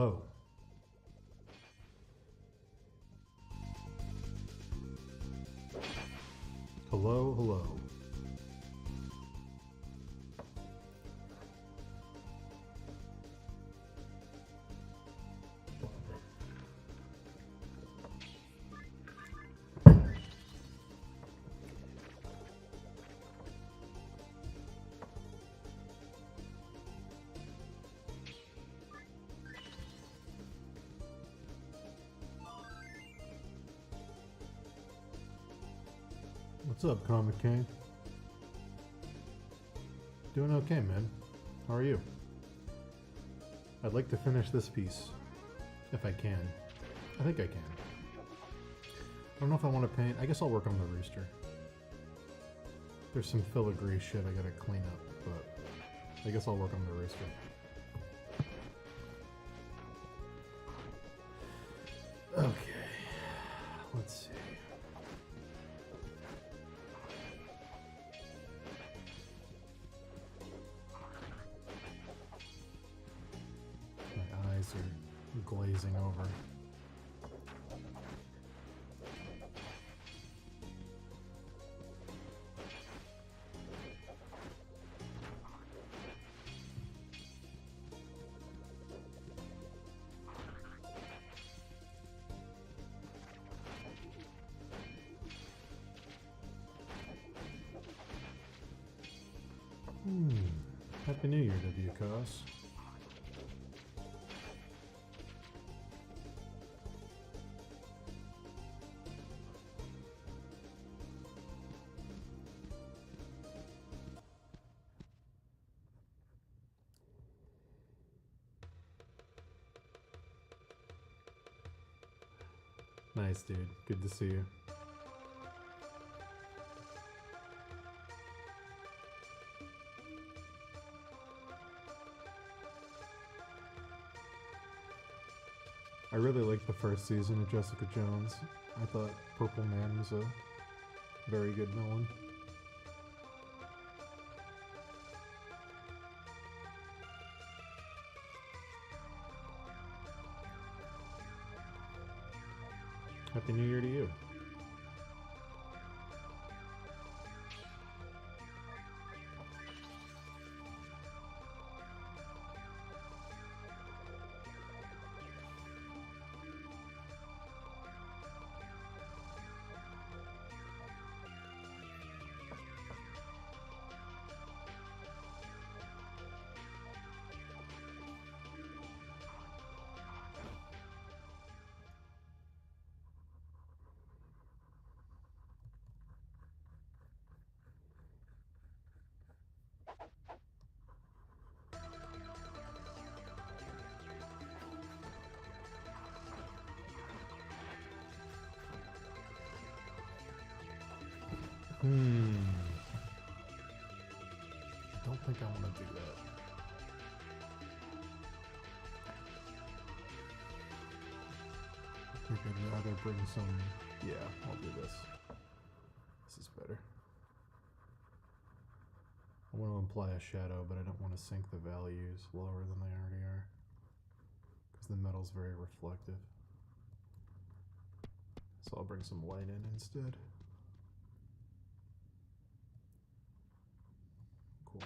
Hello. Hello, hello. What's up, Comic King? Doing okay, man. How are you? I'd like to finish this piece, if I can. I think I can. I don't know if I want to paint. I guess I'll work on the rooster. There's some filigree shit I gotta clean up, but I guess I'll work on the rooster. Okay, let's see. My eyes are glazing over. Happy New Year, WCOS. Nice, dude. Good to see you. I really liked the first season of Jessica Jones. I thought Purple Man was a very good villain. Happy New Year to you. I don't think I want to do that. I think I'd rather bring some... Yeah, I'll do this. This is better. I want to imply a shadow, but I don't want to sink the values lower than they already are, because the metal's very reflective. So I'll bring some light in instead. Cool.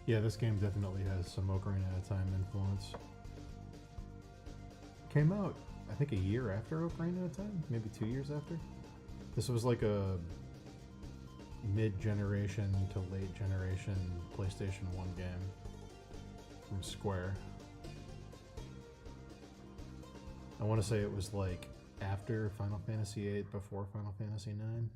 Yeah, this game definitely has some Ocarina of Time influence. Came out, I think, a year after Ocarina of Time, maybe 2 years after. This was like a mid-generation to late-generation PlayStation 1 game from Square. I want to say it was like after Final Fantasy VIII, before Final Fantasy IX.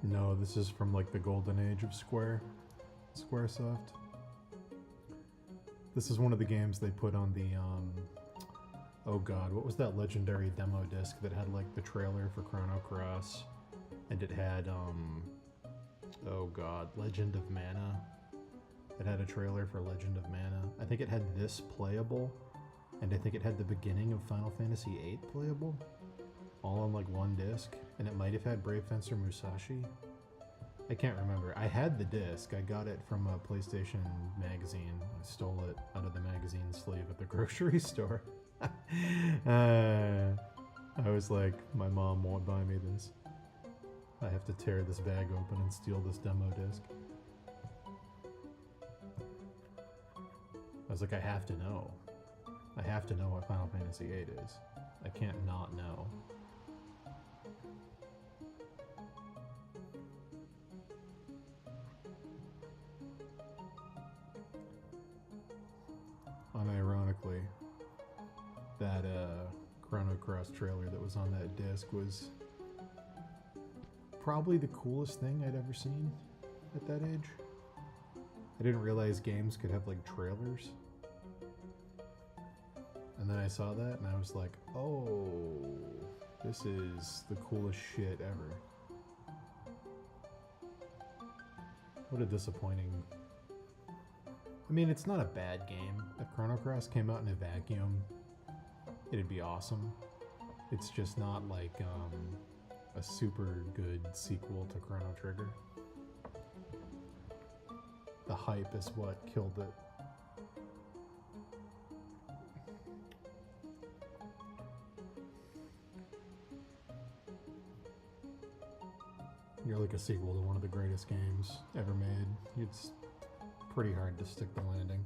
No, this is from like the golden age of Squaresoft. This is one of the games they put on the, oh god, what was that legendary demo disc that had like the trailer for Chrono Cross? And it had, oh god, Legend of Mana. It had a trailer for Legend of Mana. I think it had this playable, and I think it had the beginning of Final Fantasy VIII playable, all on like one disc, and it might have had Brave Fencer Musashi. I can't remember. I had the disc. I got it from a PlayStation magazine. I stole it out of the magazine sleeve at the grocery store. I was like, my mom won't buy me this. I have to tear this bag open and steal this demo disc. I was like, I have to know. I have to know what Final Fantasy VIII is. I can't not know. Unironically, that Chrono Cross trailer that was on that disc was probably the coolest thing I'd ever seen at that age. I didn't realize games could have like trailers. And then I saw that and I was like, oh, this is the coolest shit ever. What a disappointing... I mean, it's not a bad game. If Chrono Cross came out in a vacuum, it'd be awesome. It's just not like a super good sequel to Chrono Trigger. The hype is what killed it. You're like a sequel to one of the greatest games ever made. It's pretty hard to stick the landing.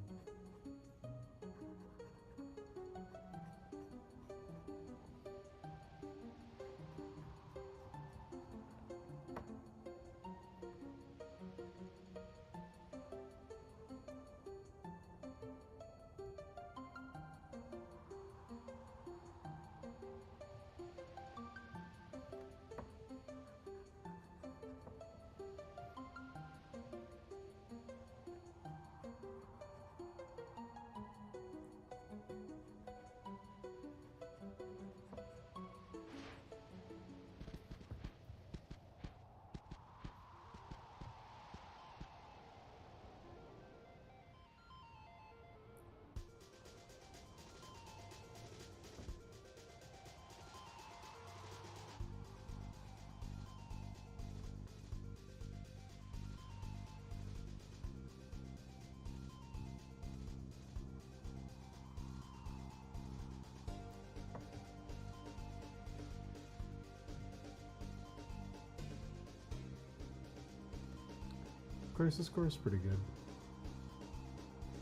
Crisis Core is pretty good.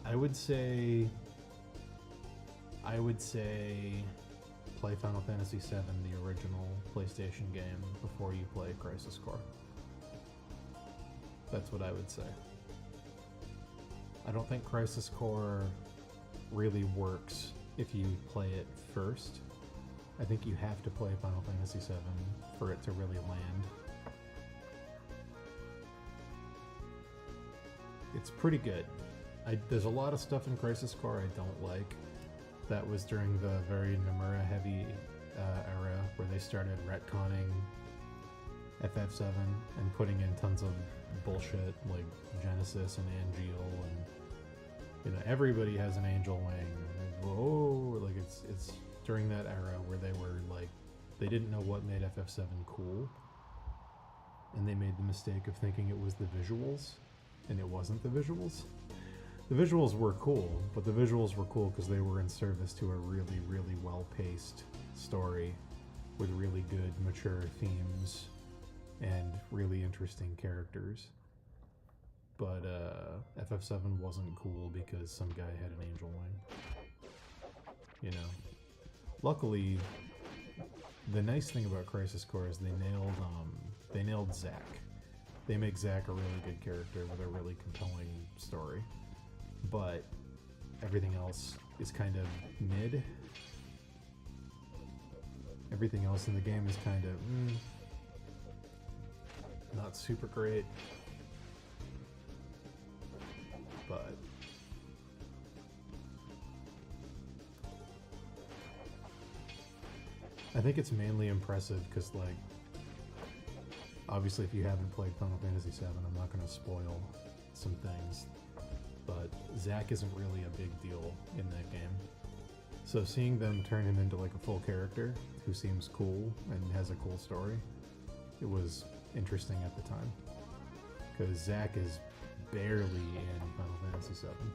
I would say play Final Fantasy VII, the original PlayStation game, before you play Crisis Core. That's what I would say. I don't think Crisis Core really works if you play it first. I think you have to play Final Fantasy VII for it to really land. It's pretty good. There's a lot of stuff in Crisis Core I don't like. That was during the very Nomura heavy era where they started retconning FF7 and putting in tons of bullshit like Genesis and Angeal, and you know, everybody has an angel wing. Whoa, like it's during that era where they were like, they didn't know what made FF7 cool, and they made the mistake of thinking it was the visuals, and it wasn't the visuals. The visuals were cool, but the visuals were cool because they were in service to a really, really well-paced story with really good, mature themes and really interesting characters. But FF7 wasn't cool because some guy had an angel wing. You know. Luckily, the nice thing about Crisis Core is they nailed Zack. They make Zack a really good character with a really compelling story. But everything else is kind of mid. Everything else in the game is kind of not super great. But I think it's mainly impressive because, like, obviously if you haven't played Final Fantasy VII, I'm not going to spoil some things. But Zack isn't really a big deal in that game. So seeing them turn him into like a full character who seems cool and has a cool story, it was interesting at the time. Because Zack is barely in Final Fantasy VII.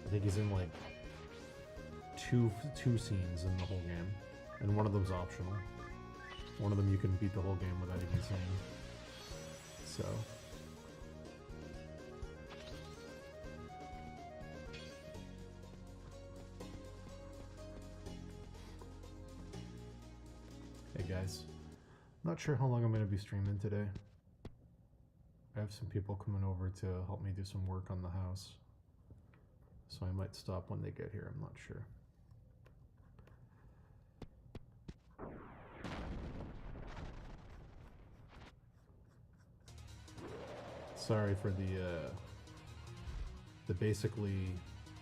I think he's in like two scenes in the whole game, and one of them's optional. One of them you can beat the whole game without even seeing. So hey guys, I'm not sure how long I'm going to be streaming today. I have some people coming over to help me do some work on the house, so I might stop when they get here. I'm not sure. Sorry for the basically,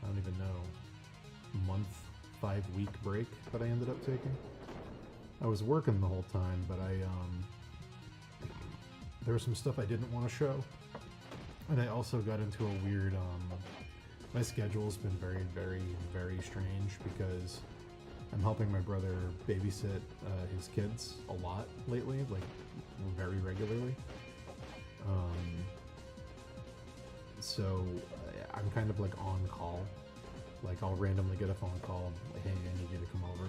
I don't even know, month, 5-week break that I ended up taking. I was working the whole time, but there was some stuff I didn't want to show, and I also got into a weird, my schedule's been very, very, very strange because I'm helping my brother babysit his kids a lot lately, like very regularly. So I'm kind of like on call. Like I'll randomly get a phone call, like, hey, I need you to come over.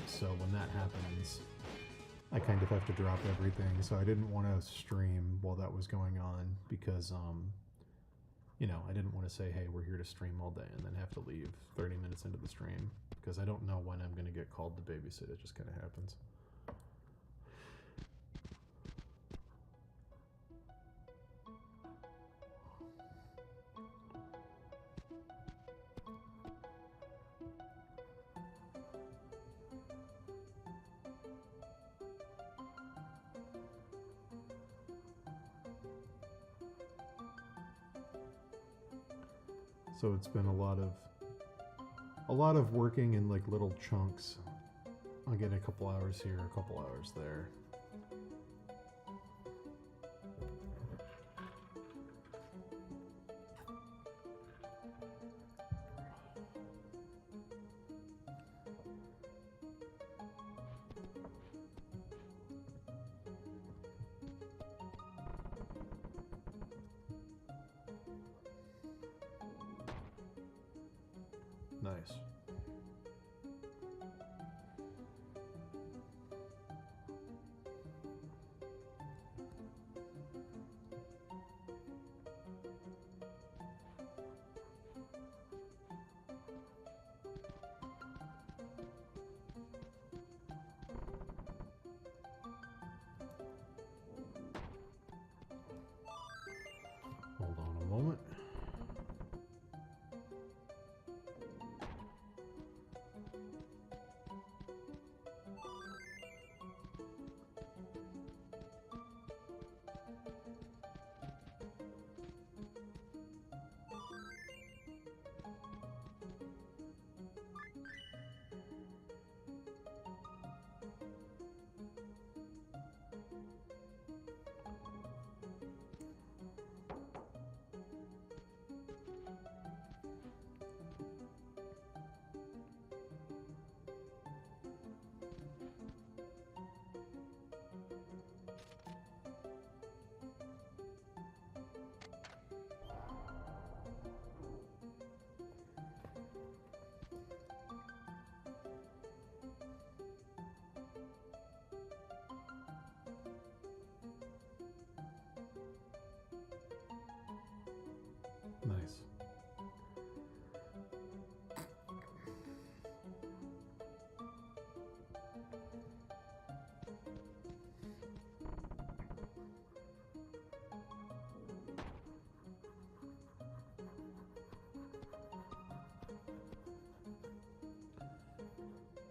So when that happens, I kind of have to drop everything. So I didn't want to stream while that was going on because, you know, I didn't want to say, hey, we're here to stream all day and then have to leave 30 minutes into the stream because I don't know when I'm going to get called to babysit. It just kind of happens. So it's been a lot of working in like little chunks. I'll get a couple hours here, a couple hours there. Nice.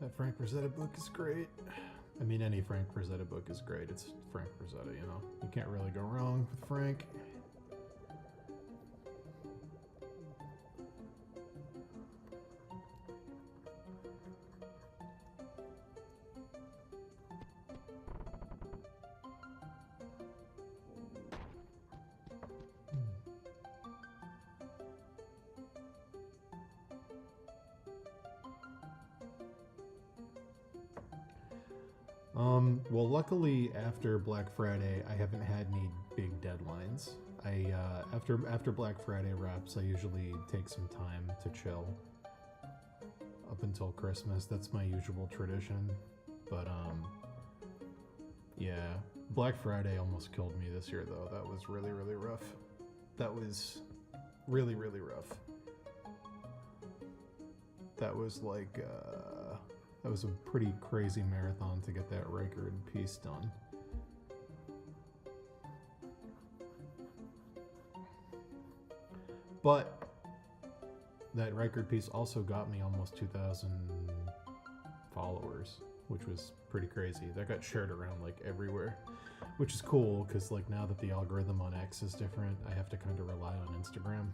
That Frank Frazetta book is great. I mean, any Frank Frazetta book is great. It's Frank Frazetta, you know. You can't really go wrong with Frank. Well, luckily after Black Friday, I haven't had any big deadlines. After Black Friday wraps, I usually take some time to chill up until Christmas. That's my usual tradition. But yeah, Black Friday almost killed me this year though. That was really, really rough. That was really, really rough. That was like that was a pretty crazy marathon to get that record piece done. But that record piece also got me almost 2,000 followers, which was pretty crazy. That got shared around like everywhere, which is cool because like now that the algorithm on X is different, I have to kind of rely on Instagram.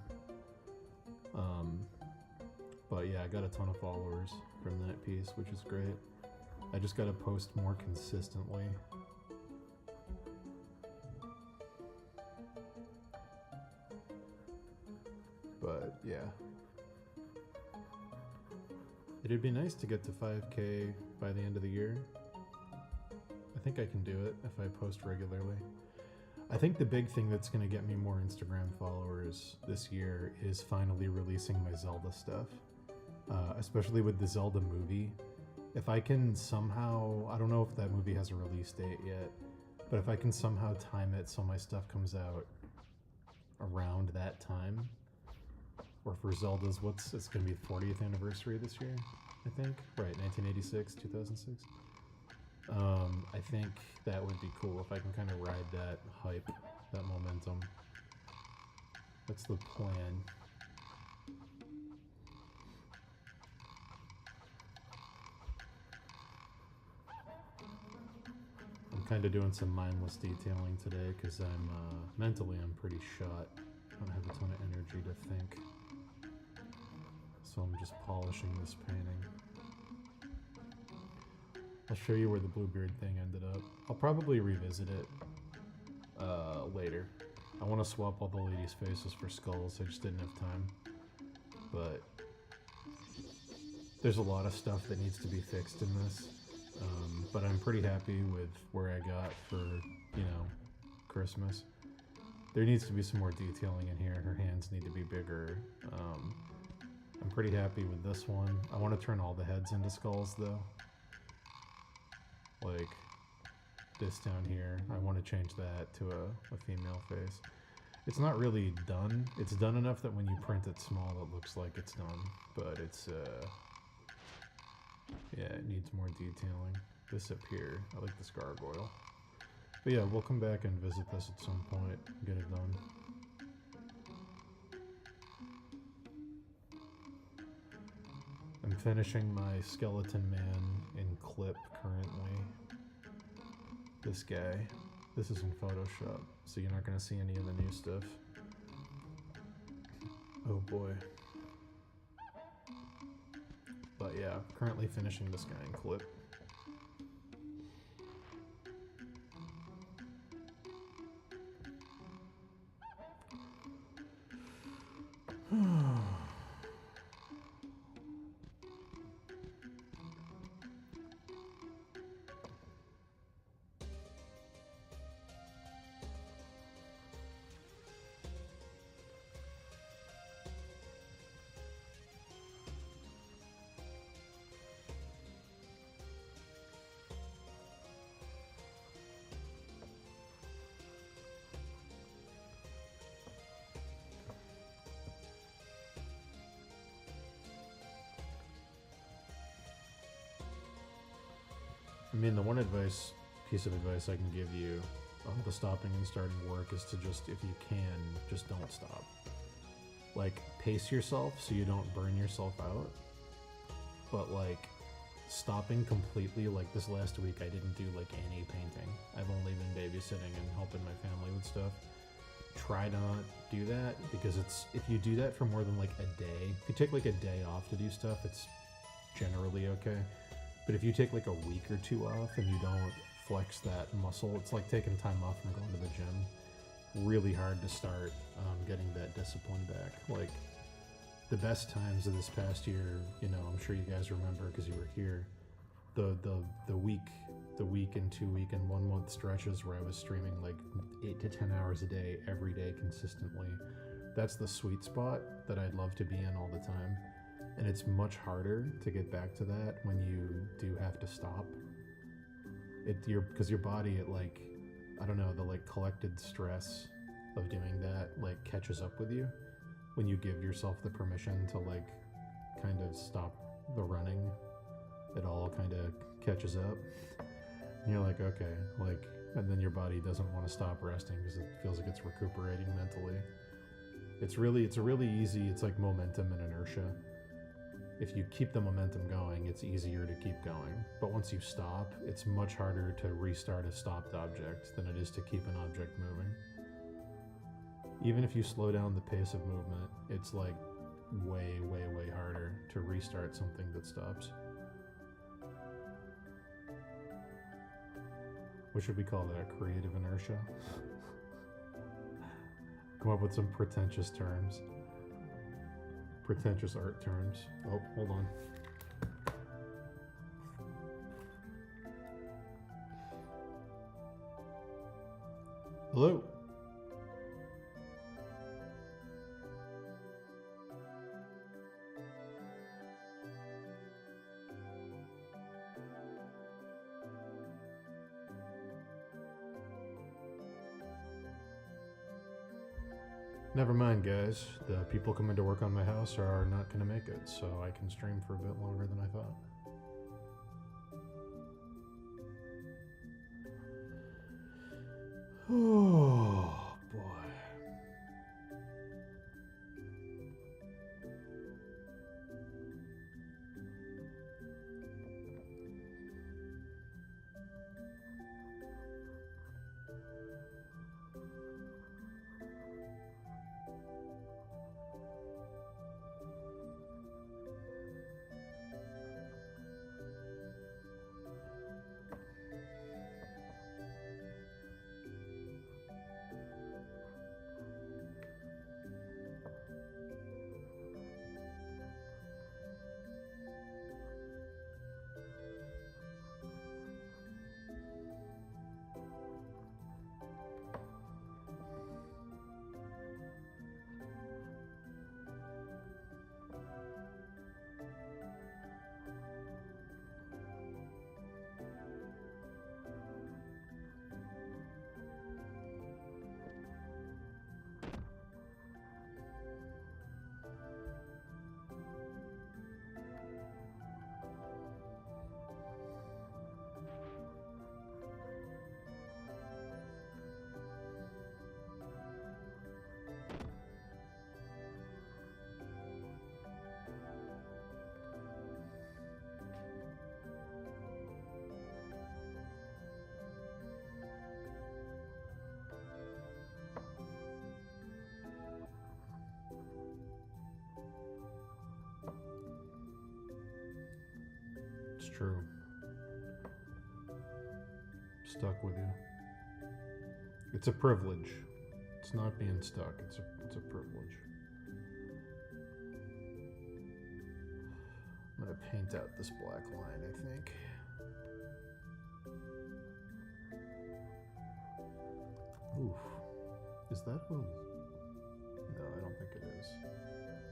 But yeah, I got a ton of followers from that piece, which is great. I just gotta post more consistently. But yeah. It'd be nice to get to 5K by the end of the year. I think I can do it if I post regularly. I think the big thing that's going to get me more Instagram followers this year is finally releasing my Zelda stuff. Especially with the Zelda movie. If I can somehow, I don't know if that movie has a release date yet, but if I can somehow time it so my stuff comes out around that time, or for Zelda's, it's going to be the 40th anniversary this year, I think. Right, 1986, 2006. I think that would be cool if I can kind of ride that hype, that momentum. That's the plan. I'm kind of doing some mindless detailing today because I'm mentally I'm pretty shot. I don't have a ton of energy to think. So I'm just polishing this painting. I'll show you where the Bluebeard thing ended up. I'll probably revisit it later. I want to swap all the ladies' faces for skulls. I just didn't have time. But there's a lot of stuff that needs to be fixed in this. But I'm pretty happy with where I got for, you know, Christmas. There needs to be some more detailing in here. Her hands need to be bigger. I'm pretty happy with this one. I want to turn all the heads into skulls though. Like this down here. I want to change that to a female face. It's not really done. It's done enough that when you print it small it looks like it's done. But it's yeah, it needs more detailing. This up here, I like this gargoyle. But yeah, we'll come back and visit this at some point, get it done. I'm finishing my Skeleton Man in clip currently. This guy. This is in Photoshop, so you're not going to see any of the new stuff. Oh boy. But yeah, currently finishing this guy in clip. I mean, the one piece of advice I can give you on the stopping and starting work is to just, if you can, just don't stop. Like, pace yourself so you don't burn yourself out. But like, stopping completely, like this last week I didn't do like any painting. I've only been babysitting and helping my family with stuff. Try to not do that, because if you do that for more than like a day, if you take like a day off to do stuff, it's generally okay. But if you take like a week or two off and you don't flex that muscle, it's like taking time off from going to the gym. Really hard to start getting that discipline back. Like, the best times of this past year, you know, I'm sure you guys remember because you were here, the week and 2 week and 1 month stretches where I was streaming like 8 to 10 hours a day, every day consistently. That's the sweet spot that I'd love to be in all the time. And it's much harder to get back to that when you do have to stop. Because your body, it like, I don't know, the like collected stress of doing that like catches up with you when you give yourself the permission to like kind of stop the running. It all kind of catches up. And you're like, okay, like, and then your body doesn't want to stop resting because it feels like it's recuperating mentally. It's a really easy, it's like momentum and inertia. If you keep the momentum going, it's easier to keep going. But once you stop, it's much harder to restart a stopped object than it is to keep an object moving. Even if you slow down the pace of movement, it's like way, way, way harder to restart something that stops. What should we call that? Creative inertia? Come up with some pretentious terms. Pretentious art terms. Oh, hold on. Hello. Never mind, guys. The people coming to work on my house are not going to make it, so I can stream for a bit longer than I thought. Oh, boy. It's true. Stuck with you. It's a privilege. It's not being stuck. It's a privilege. I'm gonna paint out this black line, I think. Oof. Is that one? No, I don't think it is.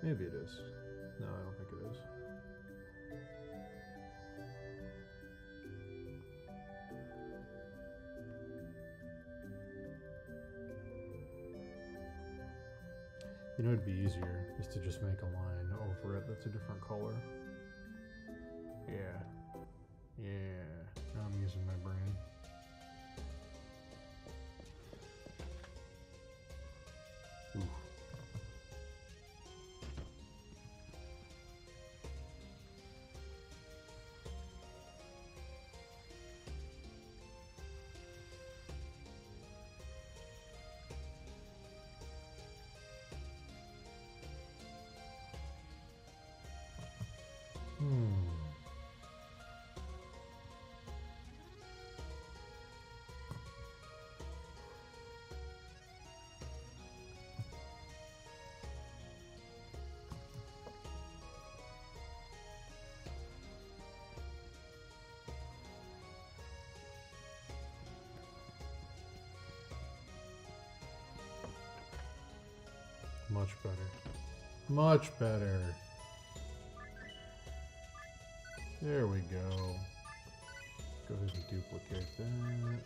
Maybe it is. No, I don't think it is. You know, it'd be easier is to just make a line over it that's a different color. Yeah. Yeah. Now I'm using Much better. Much better. There we go. Go ahead and duplicate that.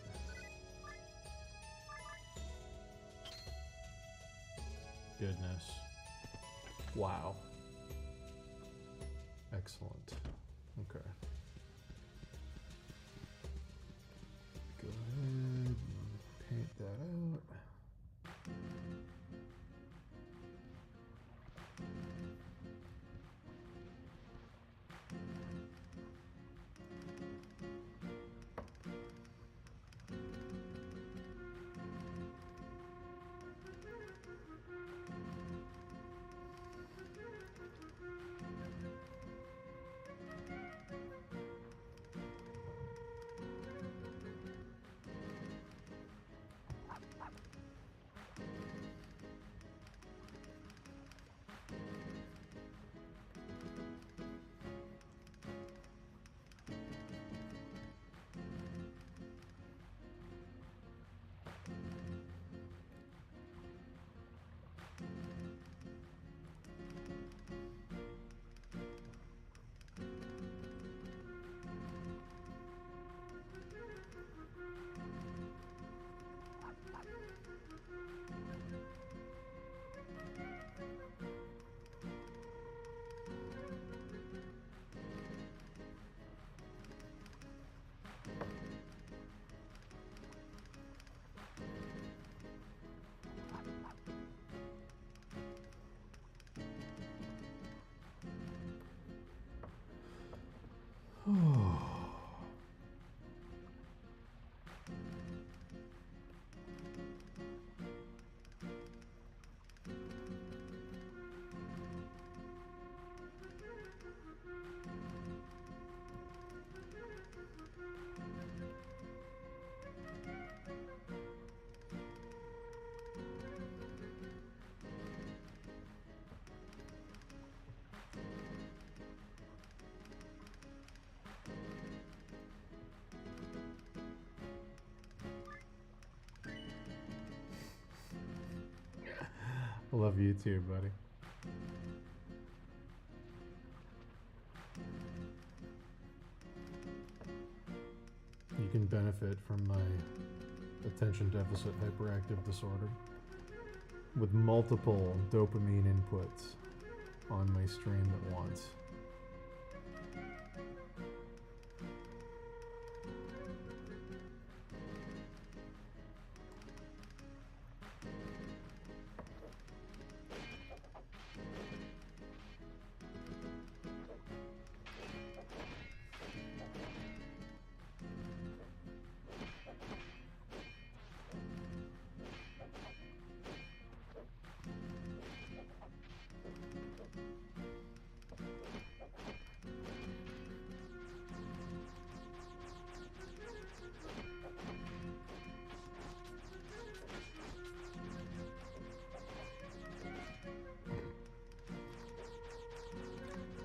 Goodness. Wow. Excellent. Okay. Go ahead and paint that out. I love you too, buddy. You can benefit from my attention deficit hyperactive disorder with multiple dopamine inputs on my stream at once.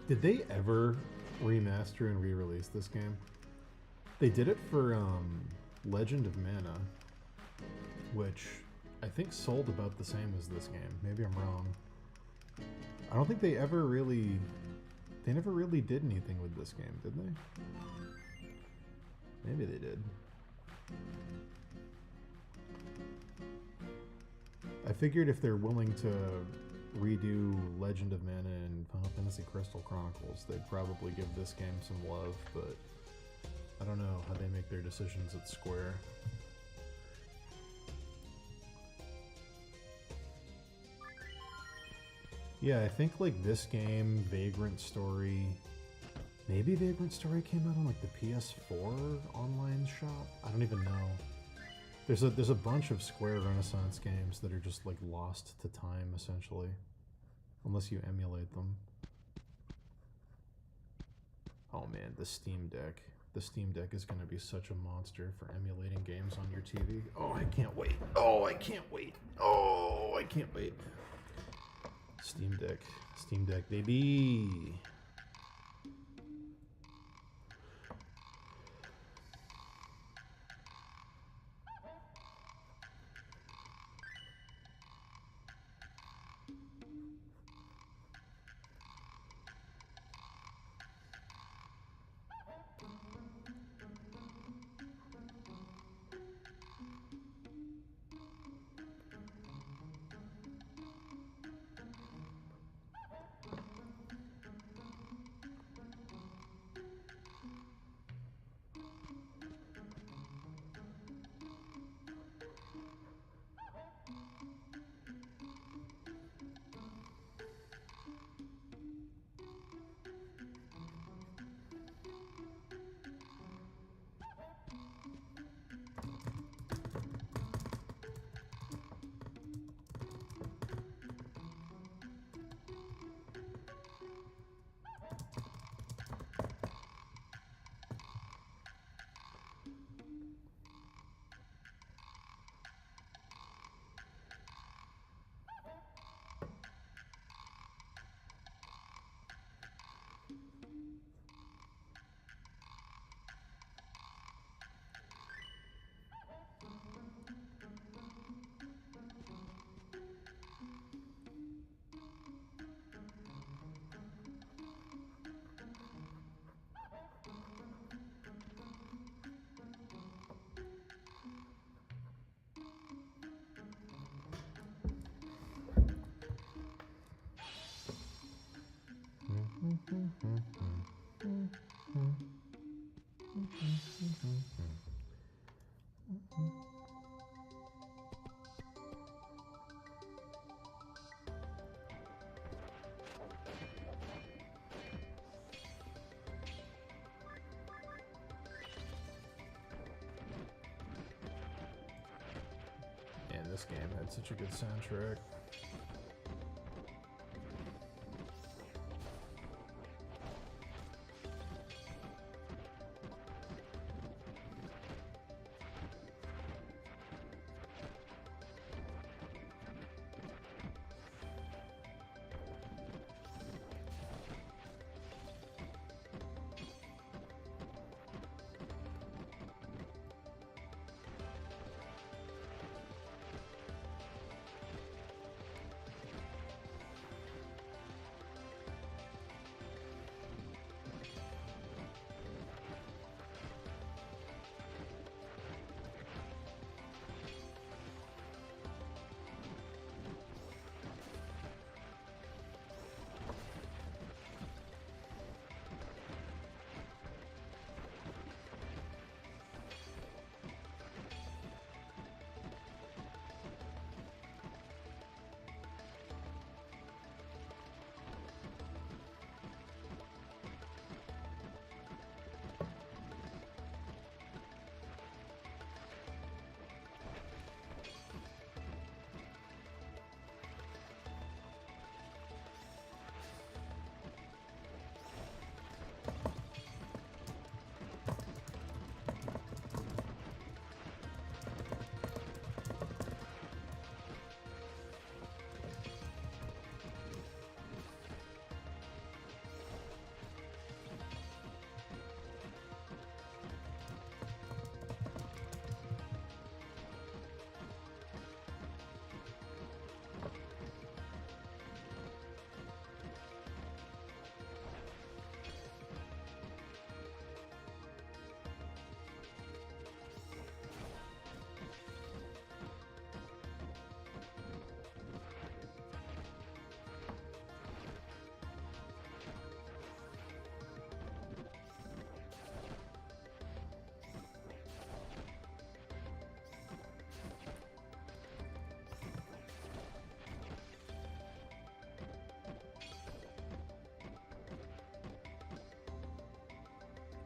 Did they ever remaster and re-release this game? They did it for Legend of Mana, which I think sold about the same as this game. Maybe I'm wrong. I don't think they ever really... They never really did anything with this game, did they? Maybe they did. I figured if they're willing to redo Legend of Mana and Final Fantasy Crystal Chronicles, they'd probably give this game some love, but I don't know how they make their decisions at Square. Yeah, I think like this game, Vagrant Story, maybe Vagrant Story came out on like the PS4 online shop? I don't even know. There's a bunch of Square Renaissance games that are just like lost to time essentially, unless you emulate them. Oh man, the Steam Deck. The Steam Deck is going to be such a monster for emulating games on your TV. Oh, I can't wait. Oh, I can't wait. Oh, I can't wait. Steam Deck, baby. this game had such a good soundtrack.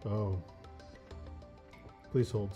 Oh. Please hold.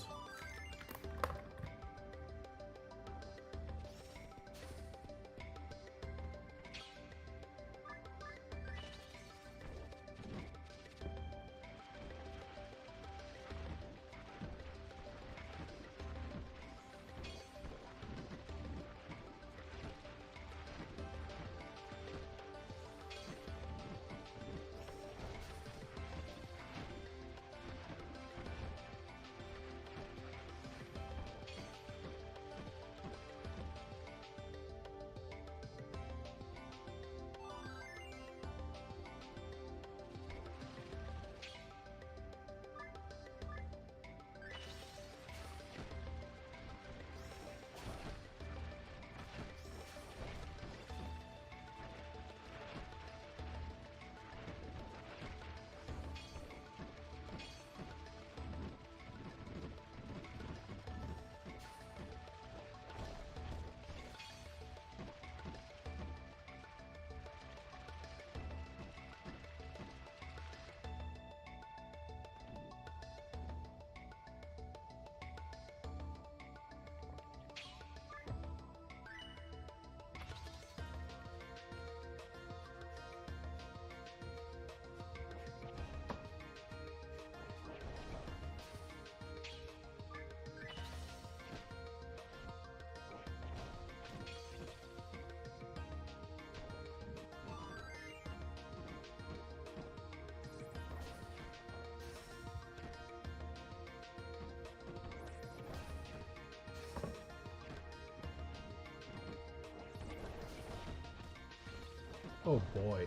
Oh boy.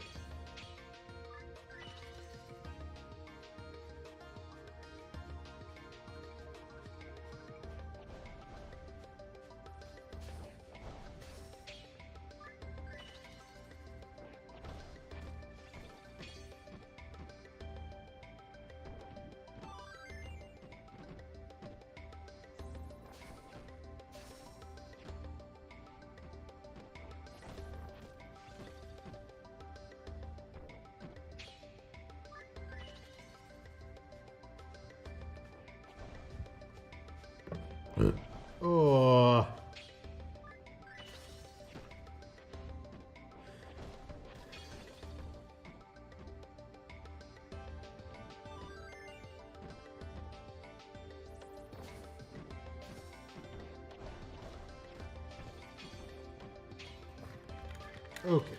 Okay.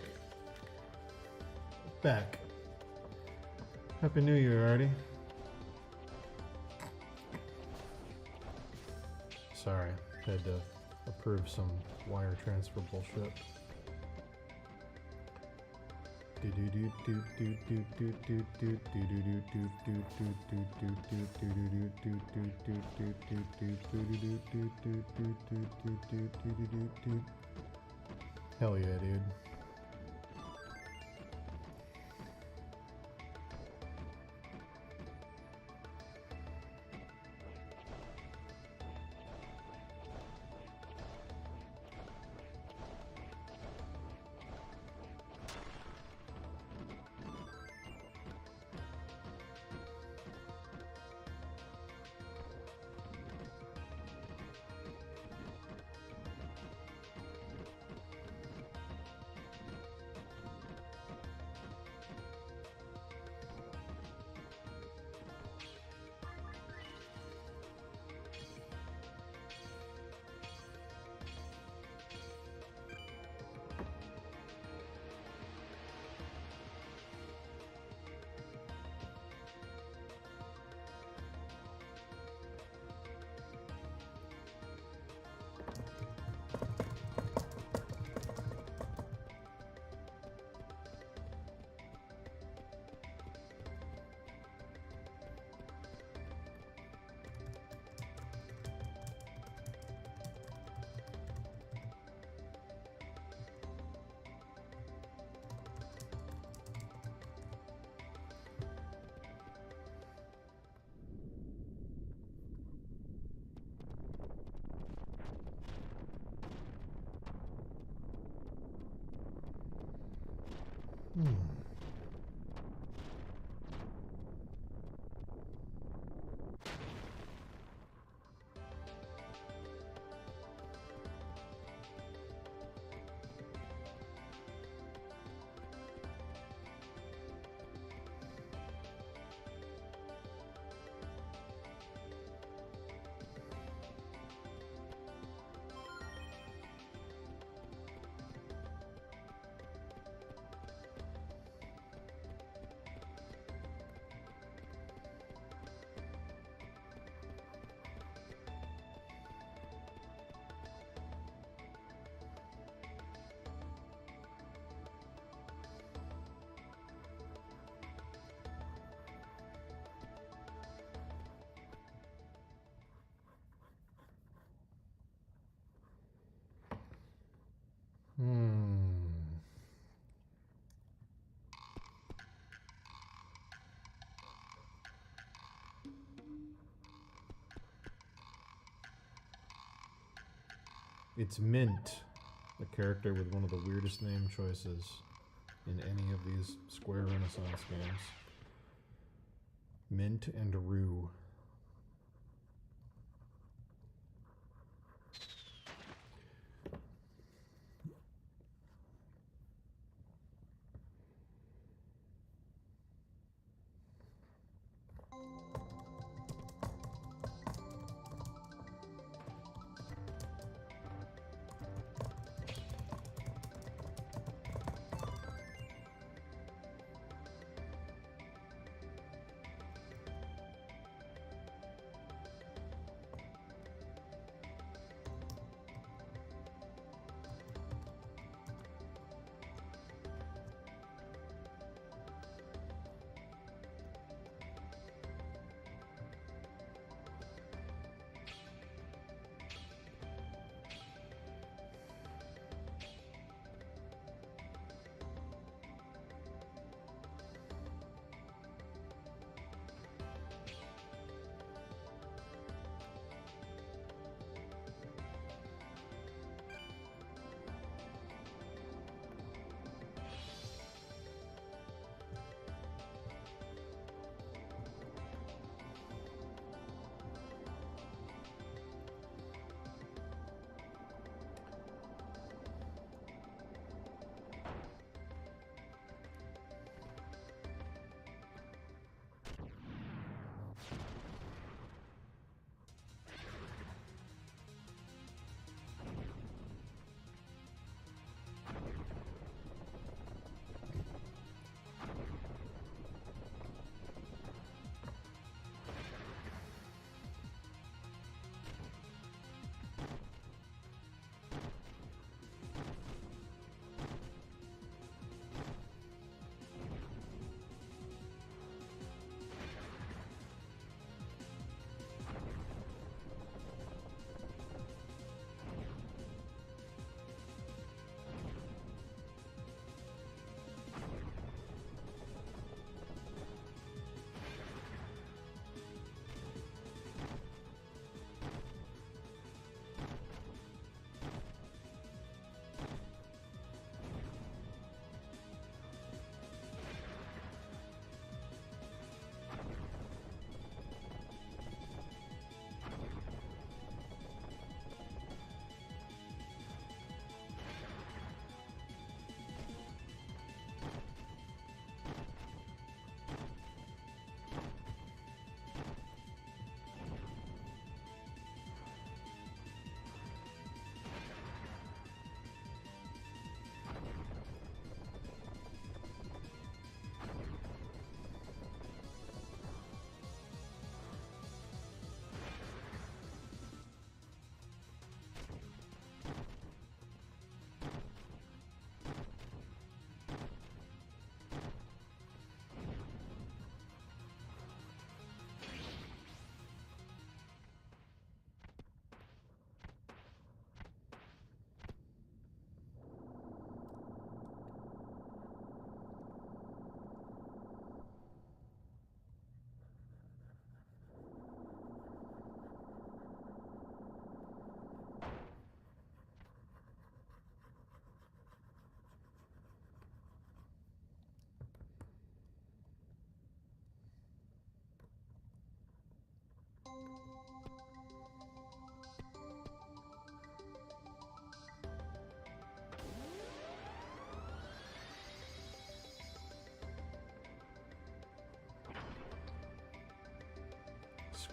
Back. Happy New Year, Artie. Sorry, had to approve some wire transfer bullshit. Hell yeah, dude. It's Mint, the character with one of the weirdest name choices in any of these Square Renaissance games. Mint and Rue.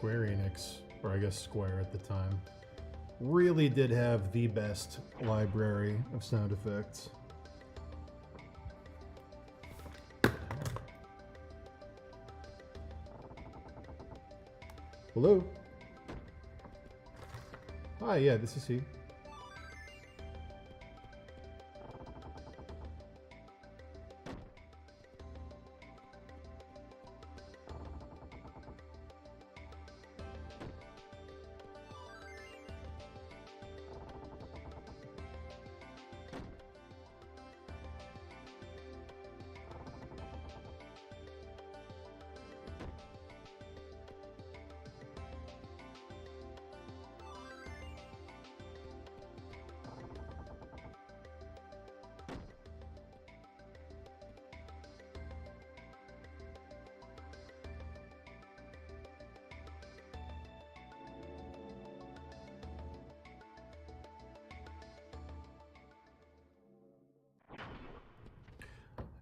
Square Enix, or I guess Square at the time, really did have the best library of sound effects. Hello? Hi, yeah, this is he.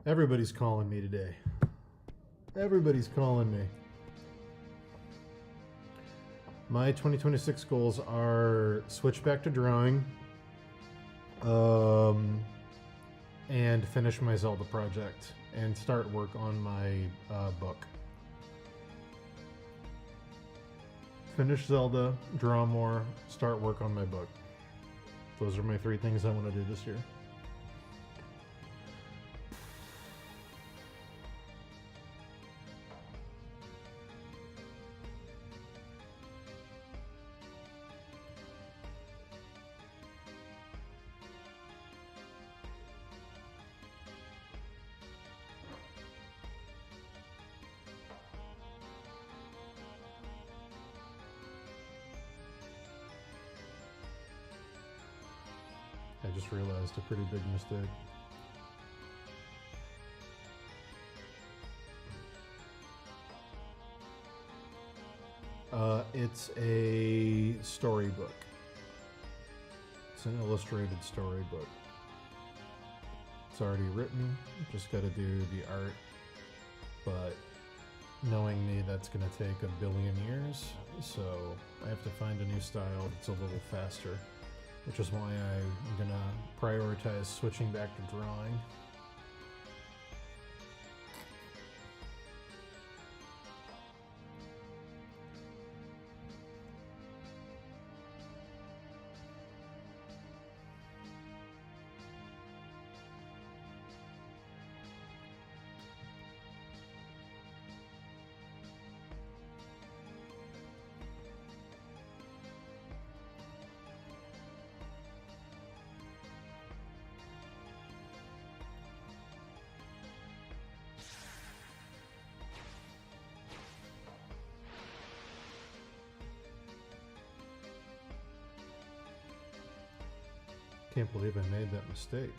Everybody's calling me today. Everybody's calling me. My 2026 goals are switch back to drawing, and finish my Zelda project and start work on my book. Finish Zelda, draw more, start work on my book. Those are my 3 things I want to do this year. I just realized a pretty big mistake. It's a storybook. It's an illustrated storybook. It's already written, just gotta do the art. But knowing me, that's gonna take a billion years, so I have to find a new style that's a little faster. Which is why I'm gonna prioritize switching back to drawing. Can't believe I made that mistake.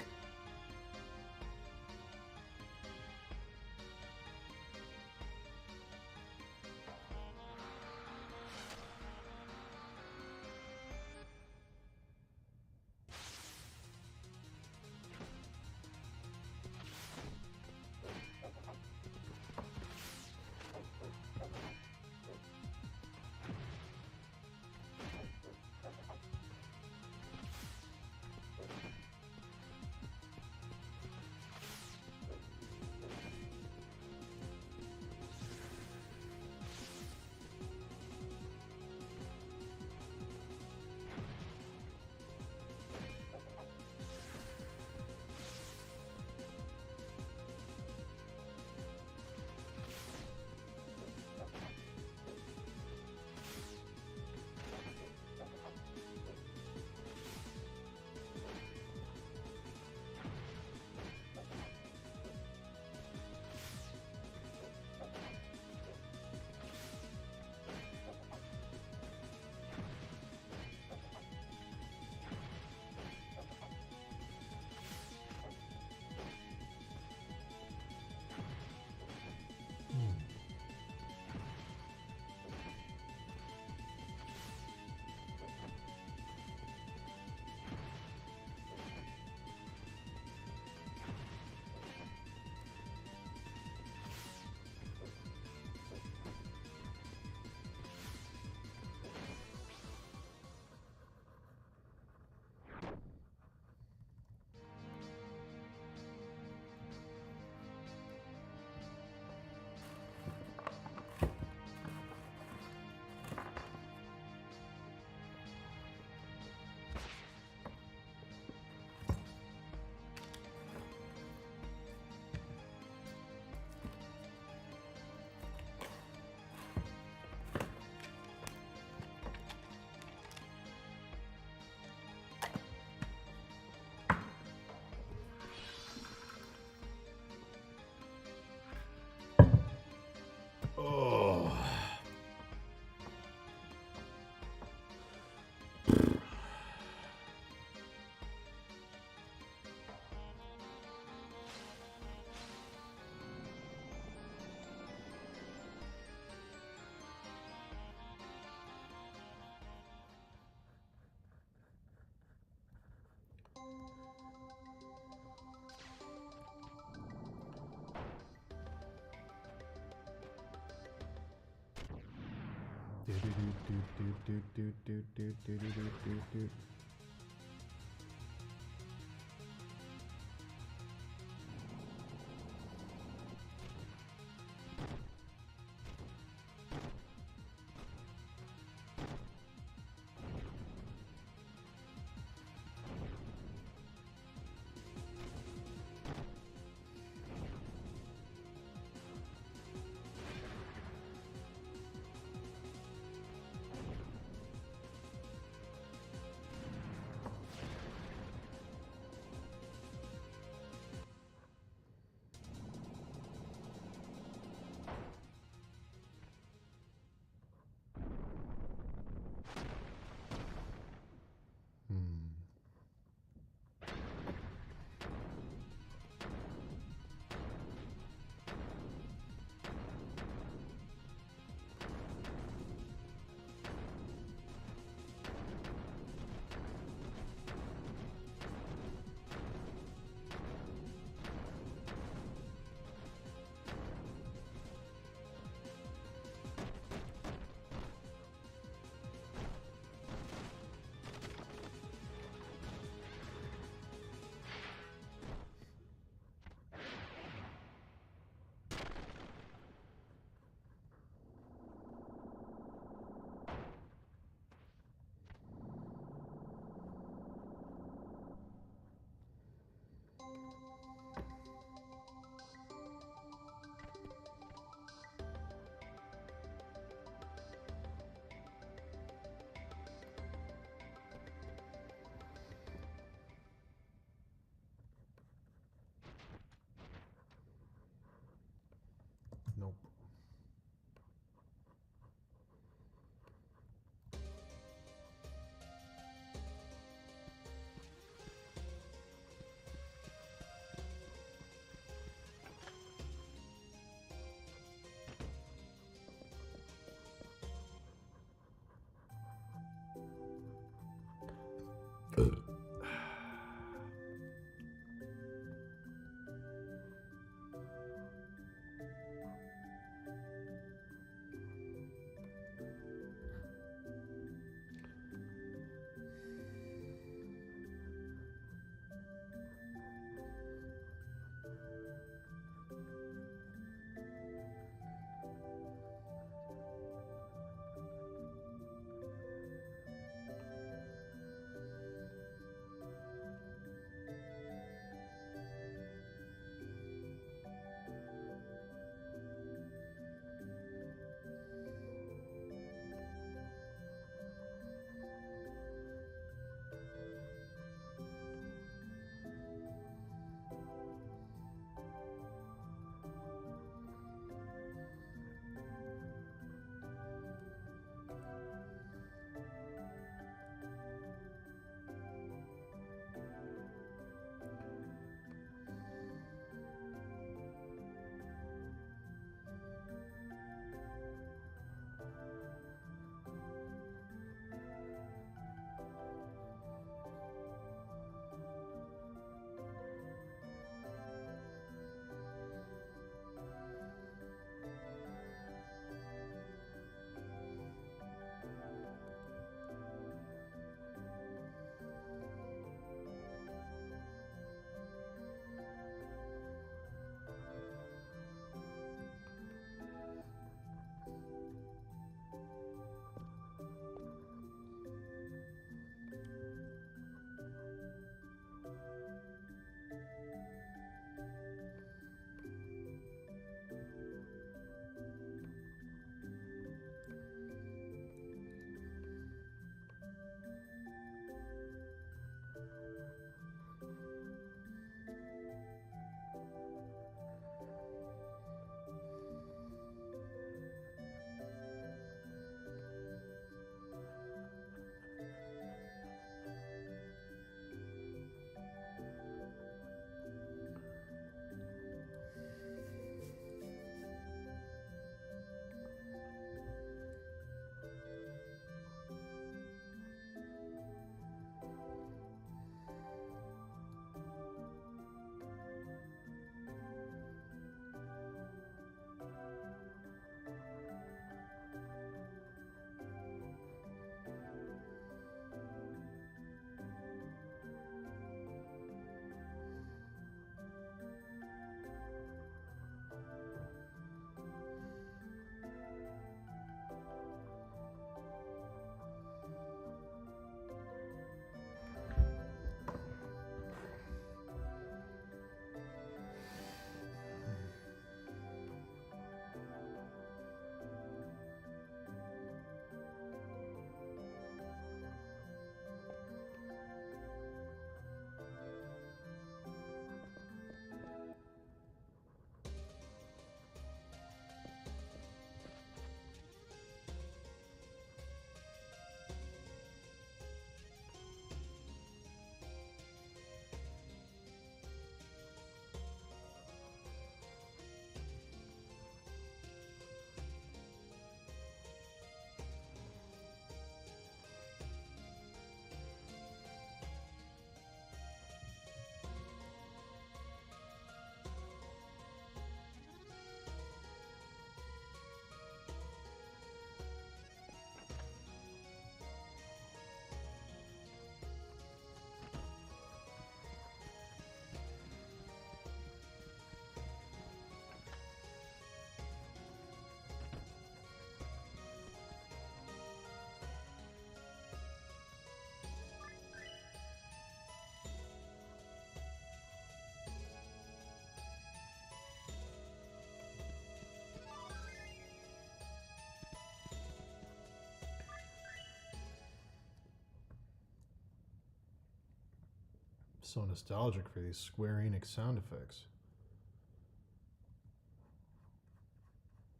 So nostalgic for these Square Enix sound effects.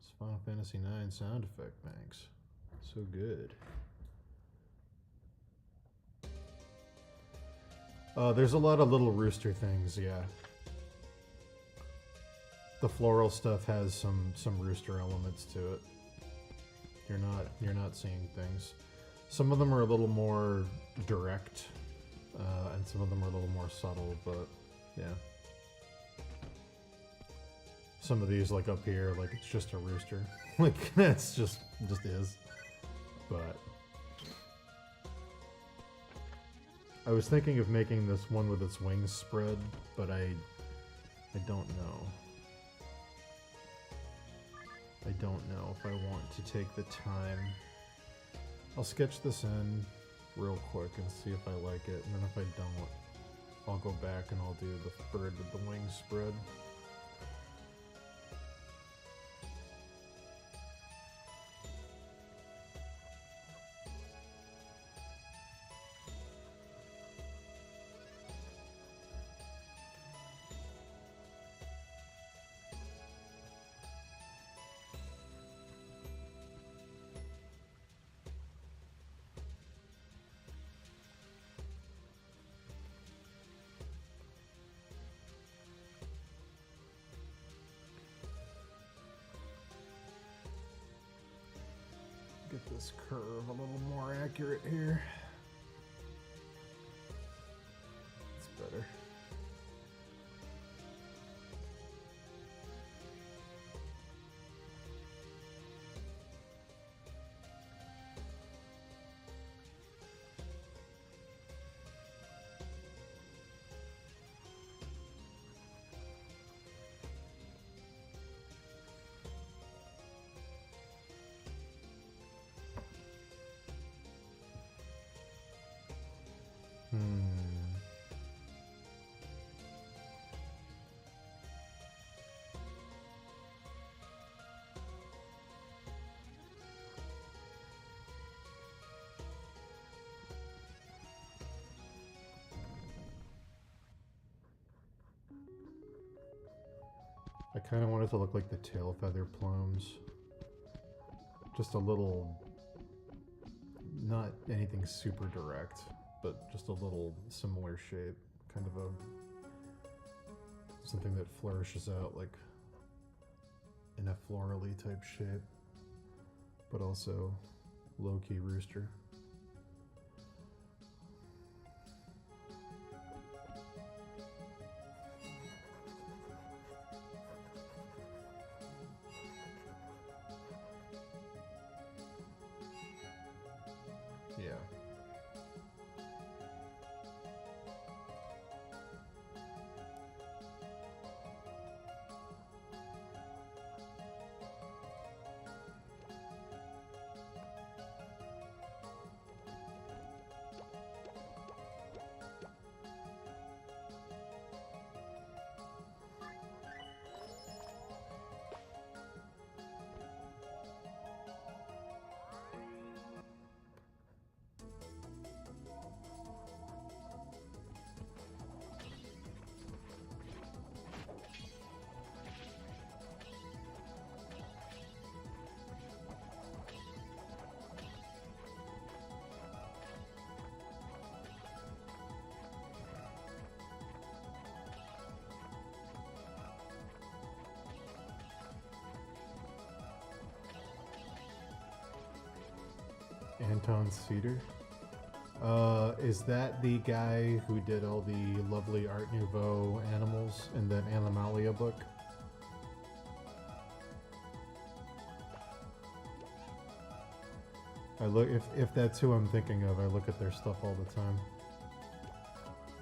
It's Final Fantasy IX sound effect banks. So good. There's a lot of little rooster things, yeah. The floral stuff has some rooster elements to it. You're not seeing things. Some of them are a little more direct, and some of them are a little more subtle, but yeah. Some of these, like up here, like it's just a rooster. Like that's just is. But I was thinking of making this one with its wings spread, but I don't know. I don't know if I want to take the time. I'll sketch this in real quick and see if I like it, and then if I don't, I'll go back and I'll do the bird with the wings spread. Get this curve a little more accurate here. It's better. I kind of want it to look like the tail feather plumes. Just a little, not anything super direct, but just a little similar shape. Kind of something that flourishes out like in a florally type shape, but also low-key rooster. Yeah. Anton Cedar. Is that the guy who did all the lovely Art Nouveau animals in that Animalia book? I look if that's who I'm thinking of, I look at their stuff all the time.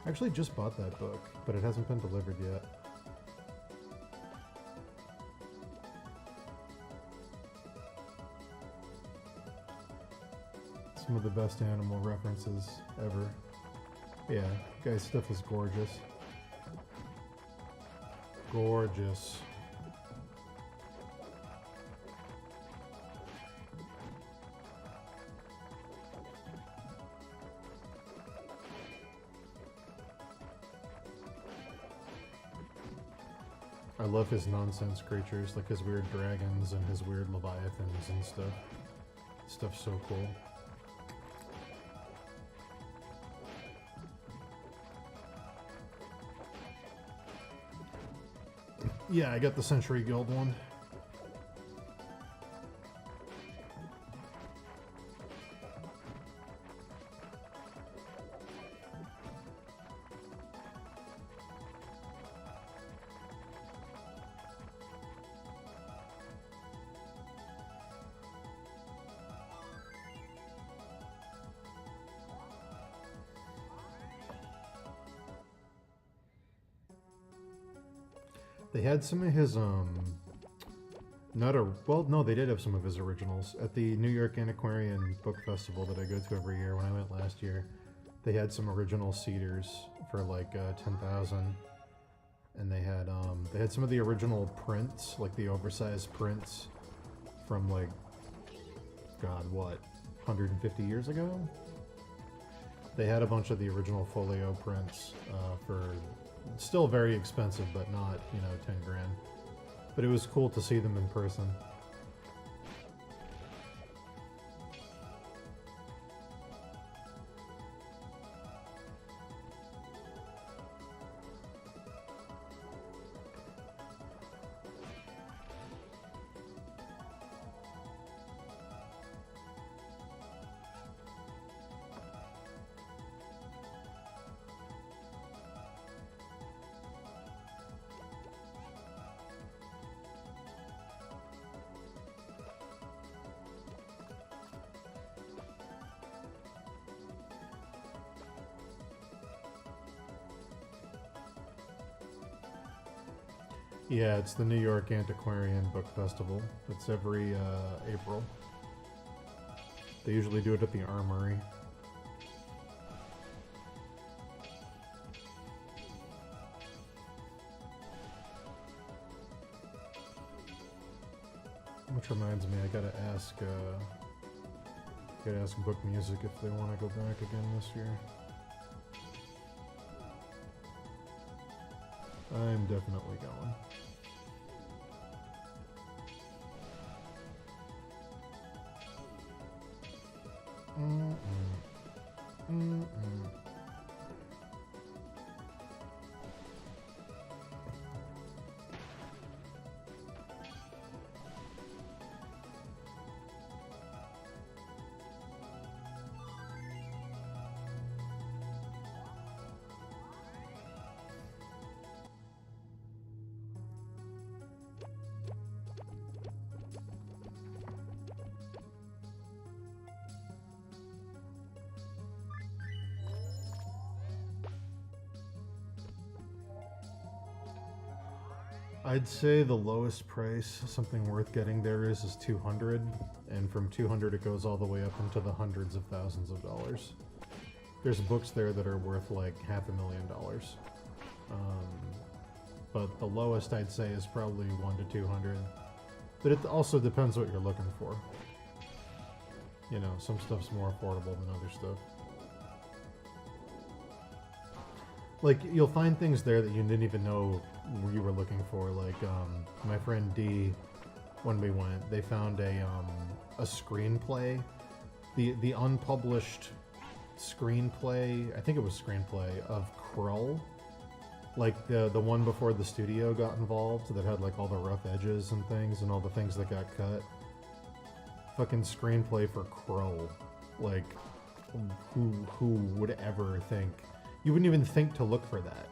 I actually just bought that book, but it hasn't been delivered yet. Some of the best animal references ever. Yeah, guy's stuff is gorgeous. Gorgeous. I love his nonsense creatures, like his weird dragons and his weird leviathans and stuff. Stuff's so cool. Yeah, I got the Century Guild one. They had some of his, well, no, they did have some of his originals. At the New York Antiquarian Book Festival that I go to every year when I went last year, they had some original cedars for like 10,000. And they had some of the original prints, like the oversized prints from like, God, what, 150 years ago? They had a bunch of the original folio prints for still very expensive, but not, 10 grand. But it was cool to see them in person. Yeah, it's the New York Antiquarian Book Festival. It's every April. They usually do it at the Armory. Which reminds me, I gotta ask Book Music if they want to go back again this year. I'm definitely going. I'd say the lowest price, something worth getting there is 200, and from 200 it goes all the way up into the hundreds of thousands of dollars. There's books there that are worth like $500,000. But the lowest I'd say is probably 1 to 200. But it also depends what you're looking for. Some stuff's more affordable than other stuff. Like, you'll find things there that you didn't even know you were looking for. Like, my friend D, when we went, they found a screenplay. The unpublished screenplay, I think it was screenplay, of Krull. Like, the one before the studio got involved that had, like, all the rough edges and things and all the things that got cut. Fucking screenplay for Krull. Like, who would ever think... You wouldn't even think to look for that,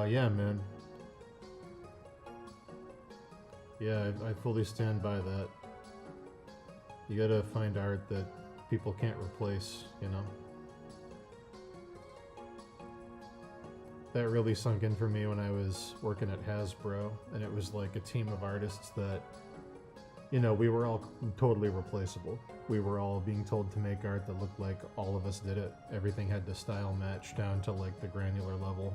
Yeah, man. Yeah, I fully stand by that. You gotta find art that people can't replace, you know? That really sunk in for me when I was working at Hasbro, and it was like a team of artists that, you know, we were all totally replaceable. We were all being told to make art that looked like all of us did it. Everything had to style match down to like the granular level.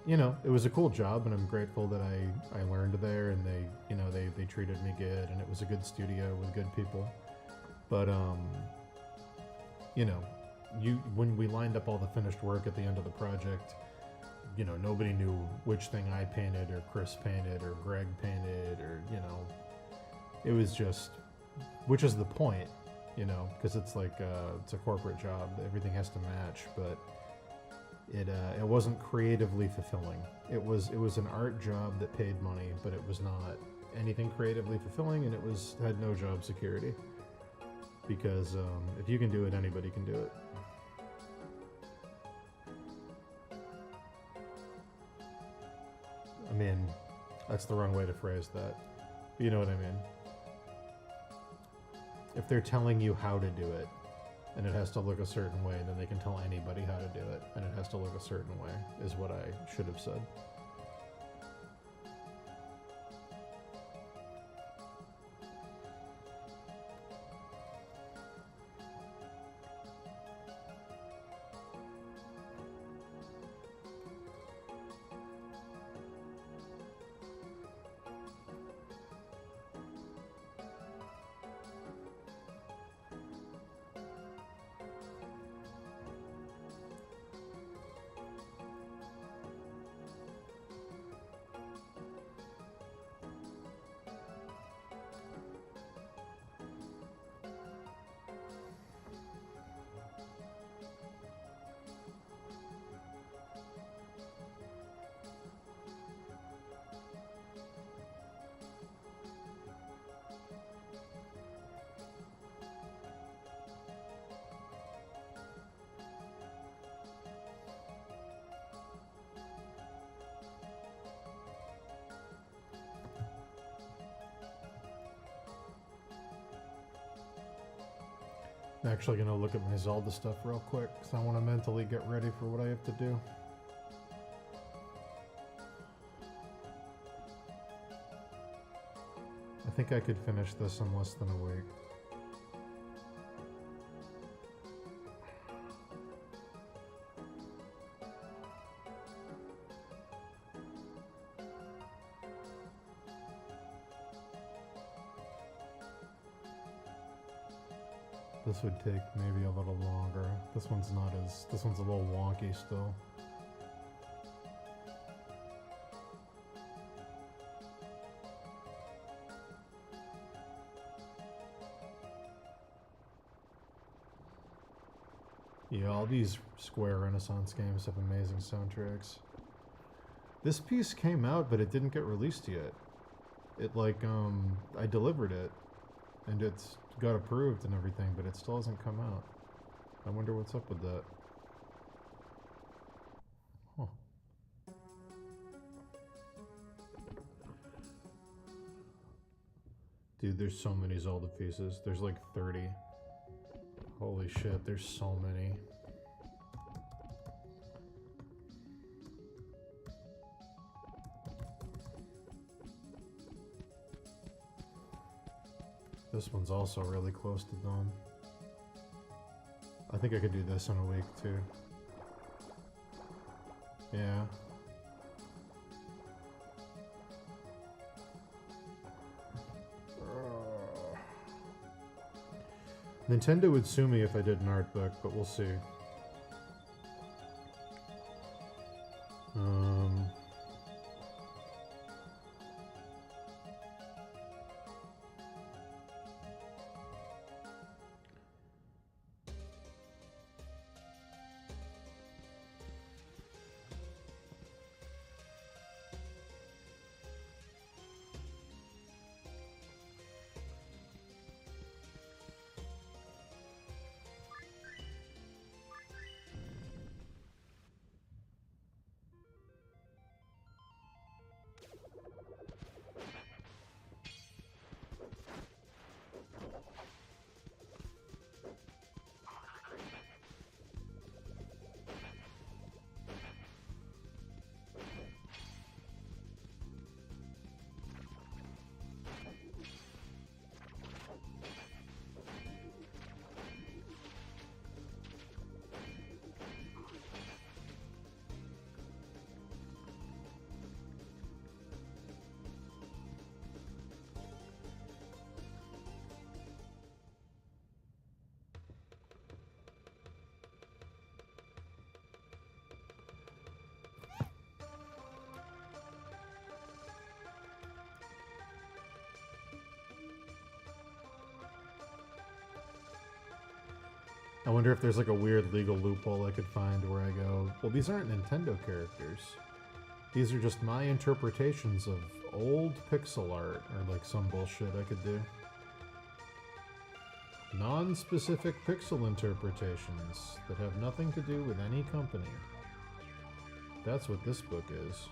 You know, it was a cool job, and I'm grateful that I learned there, and they, you know, they treated me good, and it was a good studio with good people. But you know, when we lined up all the finished work at the end of the project, you know, nobody knew which thing I painted or Chris painted or Greg painted, or, you know, it was just, which is the point, you know, because it's like it's a corporate job, everything has to match, but it wasn't creatively fulfilling. It was an art job that paid money, but it was not anything creatively fulfilling, and it had no job security, because if you can do it, anybody can do it. I mean, that's the wrong way to phrase that. You know what I mean? If they're telling you how to do it, and it has to look a certain way, then they can tell anybody how to do it, and it has to look a certain way, is what I should have said. I'm actually going to look at my Zelda stuff real quick, because I want to mentally get ready for what I have to do. I think I could finish this in less than a week. This would take maybe a little longer. This one's a little wonky still. Yeah, all these Square Renaissance games have amazing soundtracks. This piece came out, but it didn't get released yet. It I delivered it, and it's got approved and everything, but it still hasn't come out. I wonder what's up with that. Huh. Dude, there's so many Zelda pieces. There's like 30. Holy shit, there's so many. This one's also really close to done. I think I could do this in a week too. Yeah. Nintendo would sue me if I did an art book, but we'll see. wonder if there's like a weird legal loophole I could find where I go, well, these aren't Nintendo characters. These are just my interpretations of old pixel art, or like some bullshit I could do. Non-specific pixel interpretations that have nothing to do with any company. That's what this book is.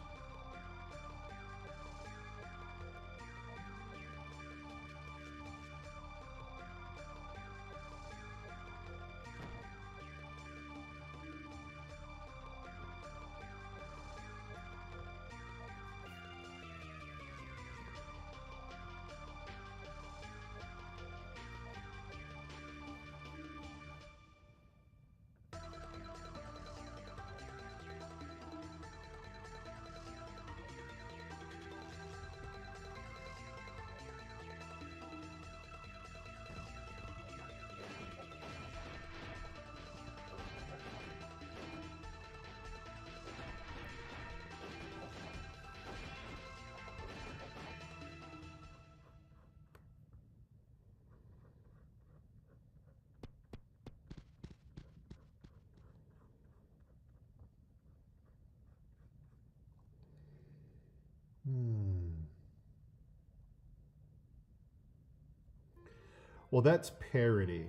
Well, that's parody.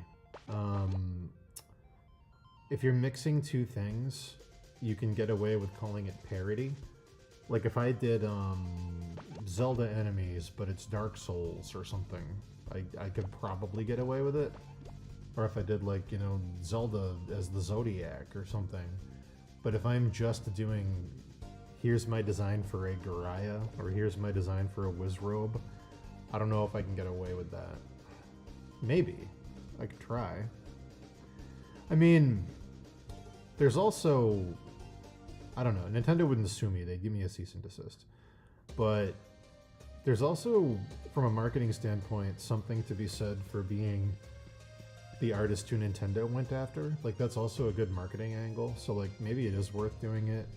If you're mixing two things, you can get away with calling it parody. Like if I did Zelda enemies, but it's Dark Souls or something, I could probably get away with it. Or if I did like, you know, Zelda as the Zodiac or something. But if I'm just doing, here's my design for a Garaya, or here's my design for a Wizrobe, I don't know if I can get away with that. Maybe. I could try. I mean, there's also, I don't know, Nintendo wouldn't sue me, they'd give me a cease and desist. But there's also, from a marketing standpoint, something to be said for being the artist who Nintendo went after. Like, that's also a good marketing angle, so like, maybe it is worth doing it.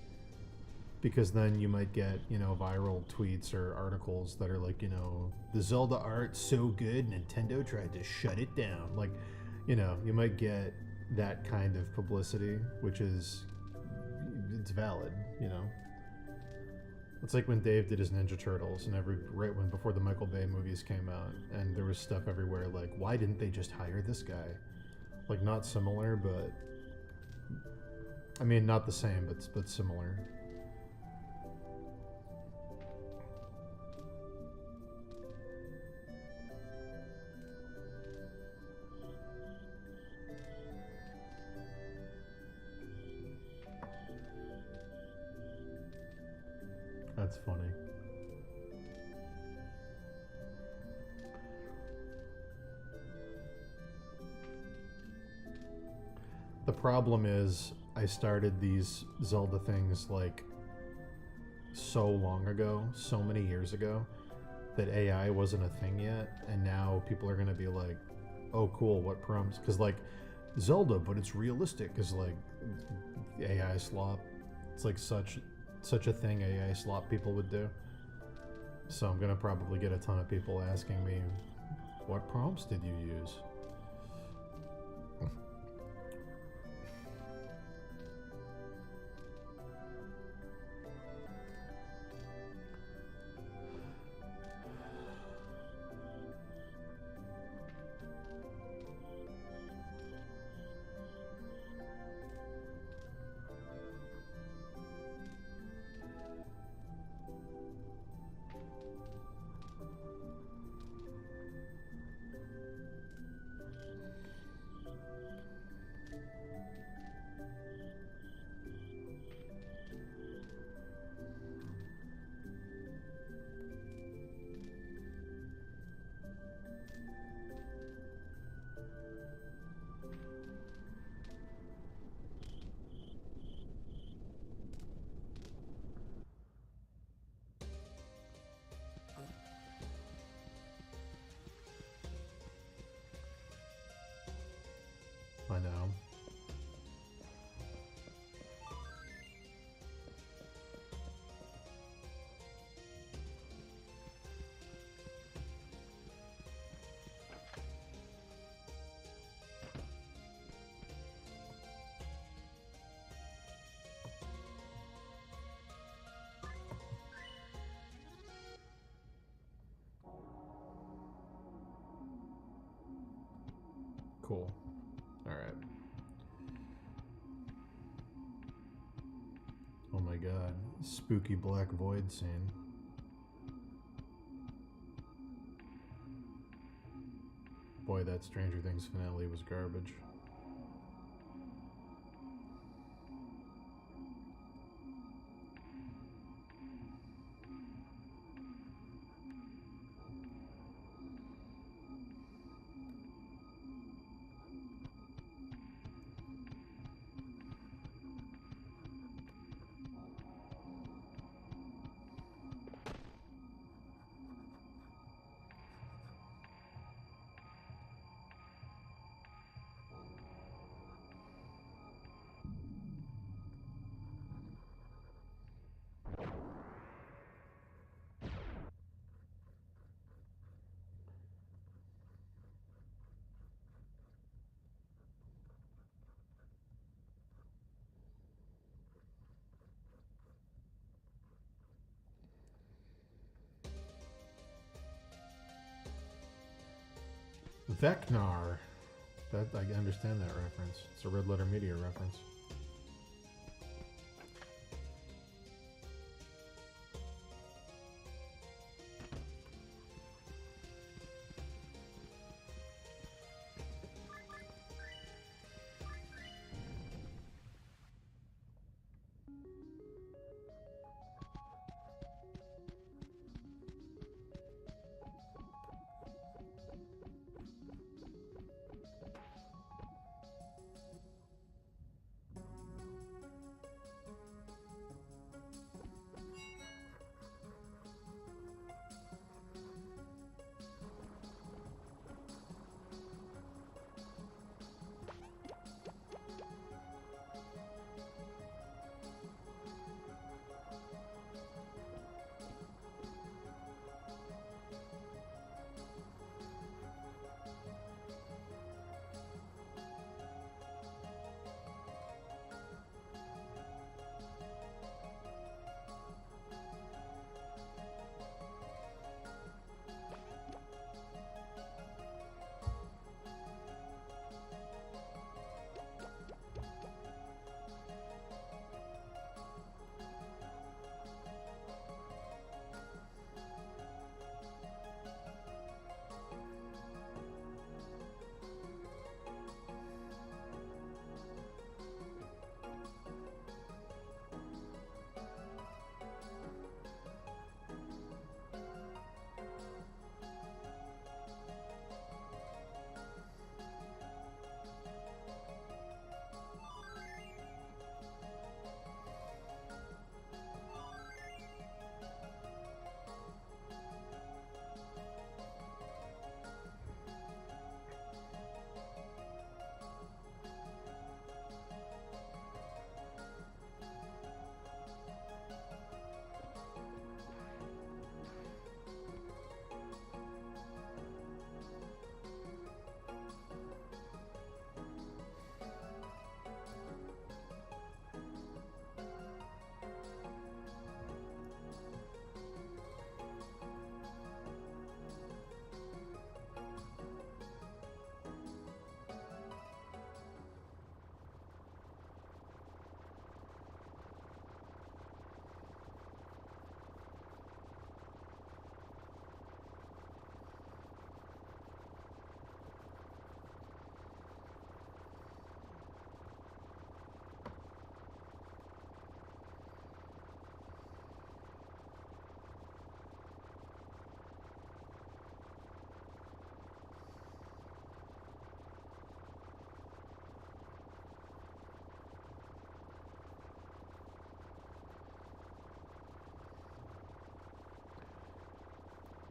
Because then you might get, you know, viral tweets or articles that are like, you know, the Zelda art's so good, Nintendo tried to shut it down. Like, you know, you might get that kind of publicity, which is, it's valid, you know. It's like when Dave did his Ninja Turtles, and right when before the Michael Bay movies came out, and there was stuff everywhere like, why didn't they just hire this guy? Like, not similar, but I mean, not the same, but similar. That's funny. The problem is, I started these Zelda things like so long ago, so many years ago, that AI wasn't a thing yet, and now people are gonna be like, oh cool, what prompts? Because like, Zelda, but it's realistic, is like AI slop. It's like such a thing AI slop people would do. So I'm gonna probably get a ton of people asking me, what prompts did you use? I know. Cool. Alright. Oh my god. Spooky black void scene. Boy, that Stranger Things finale was garbage. Vecnar. That I understand that reference. It's a Red Letter Media reference.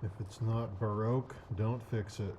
If it's not Baroque, don't fix it.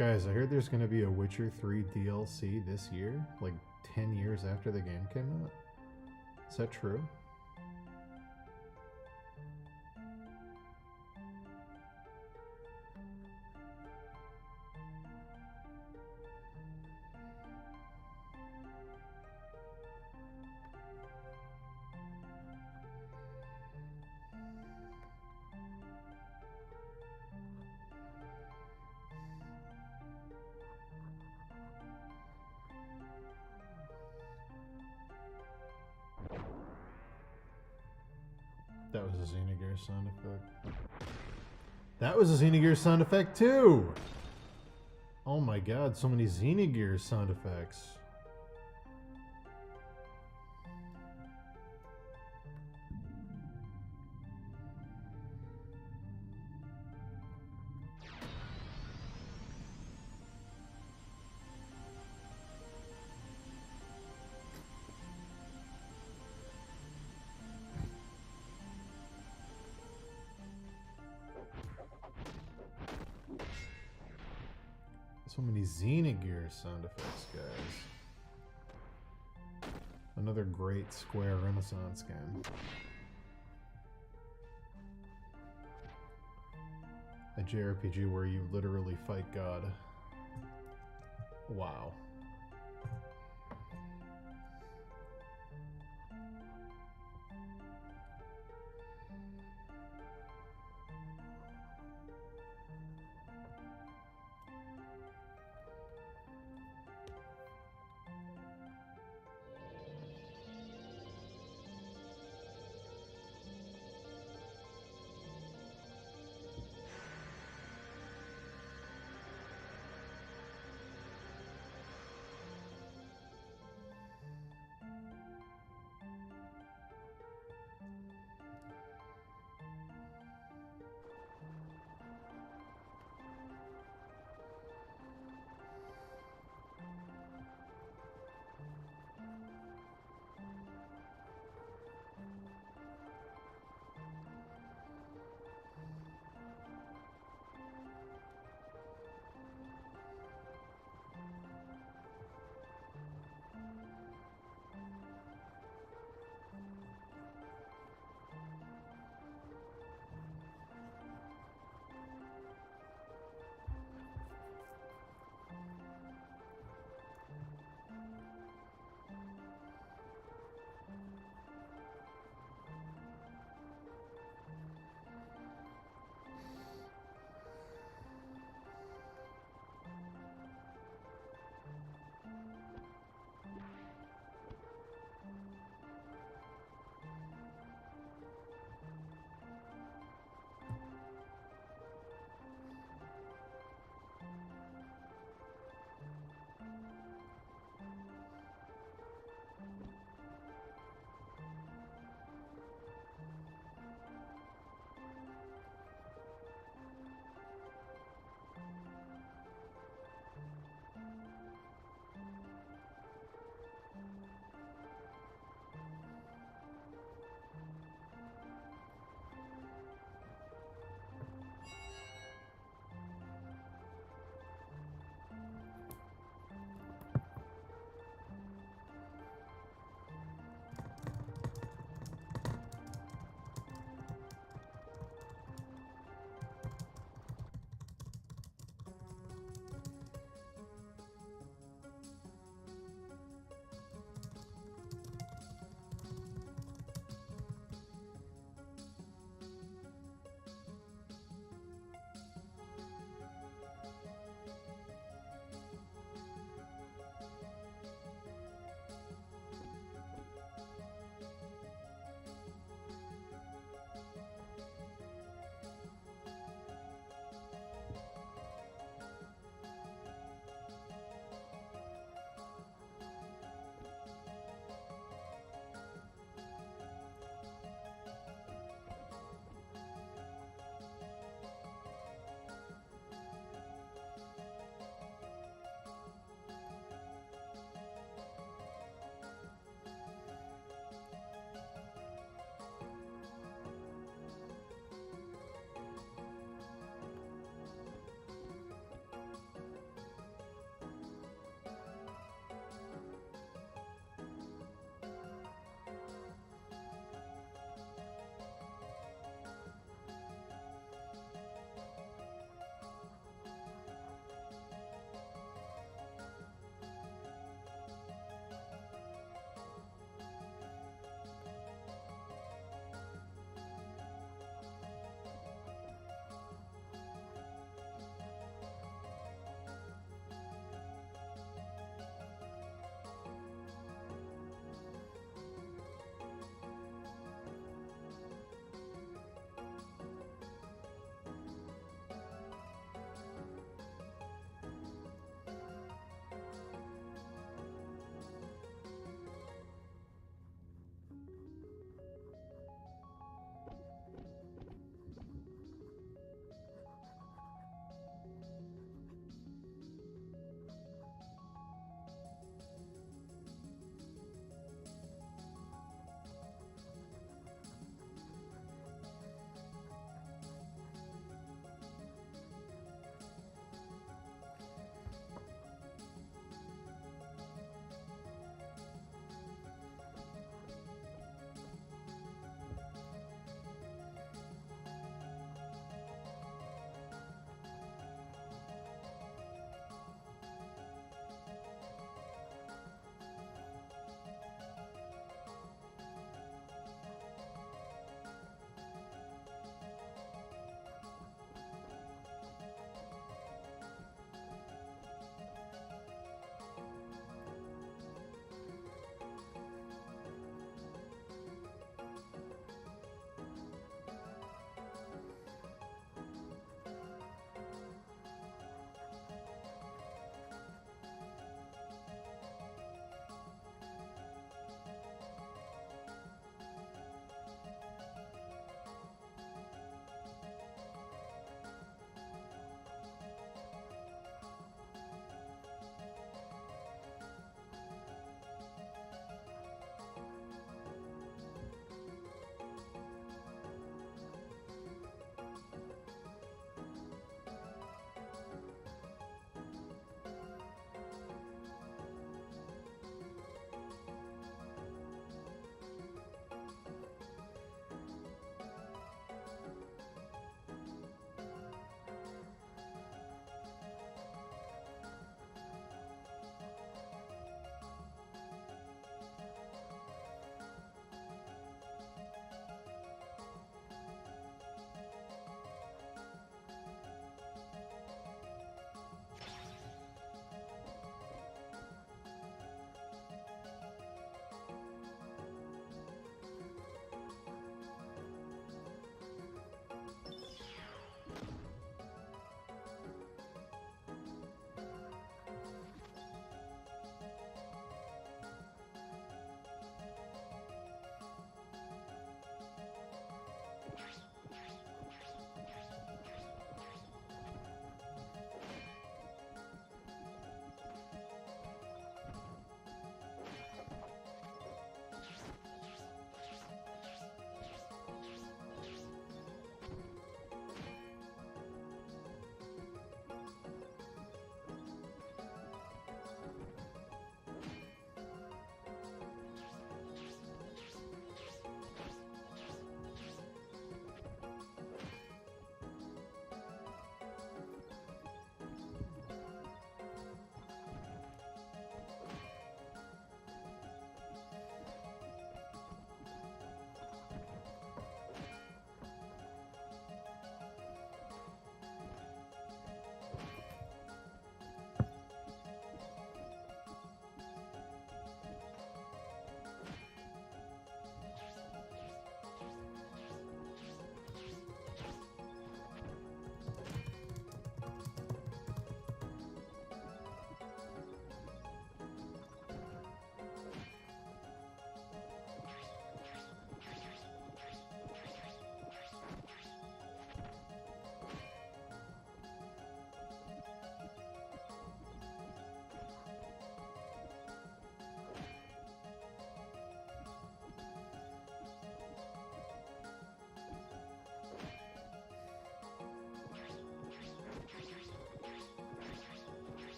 Guys, I heard there's going to be a Witcher 3 DLC this year, like 10 years after the game came out. Is that true? That was a Xenogear sound effect. That was a Xenogear sound effect too! Oh my god, so many Xenogear sound effects. So many Xenogear sound effects, guys. Another great Square Renaissance game. A JRPG where you literally fight God. Wow.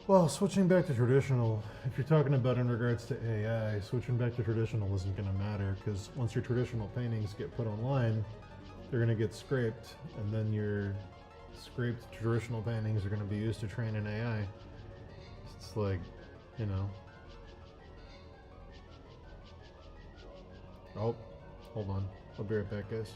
Well, switching back to traditional, if you're talking about in regards to AI, switching back to traditional isn't going to matter because once your traditional paintings get put online, they're going to get scraped, and then your scraped traditional paintings are going to be used to train an AI. It's like, you know. Oh, hold on. I'll be right back, guys.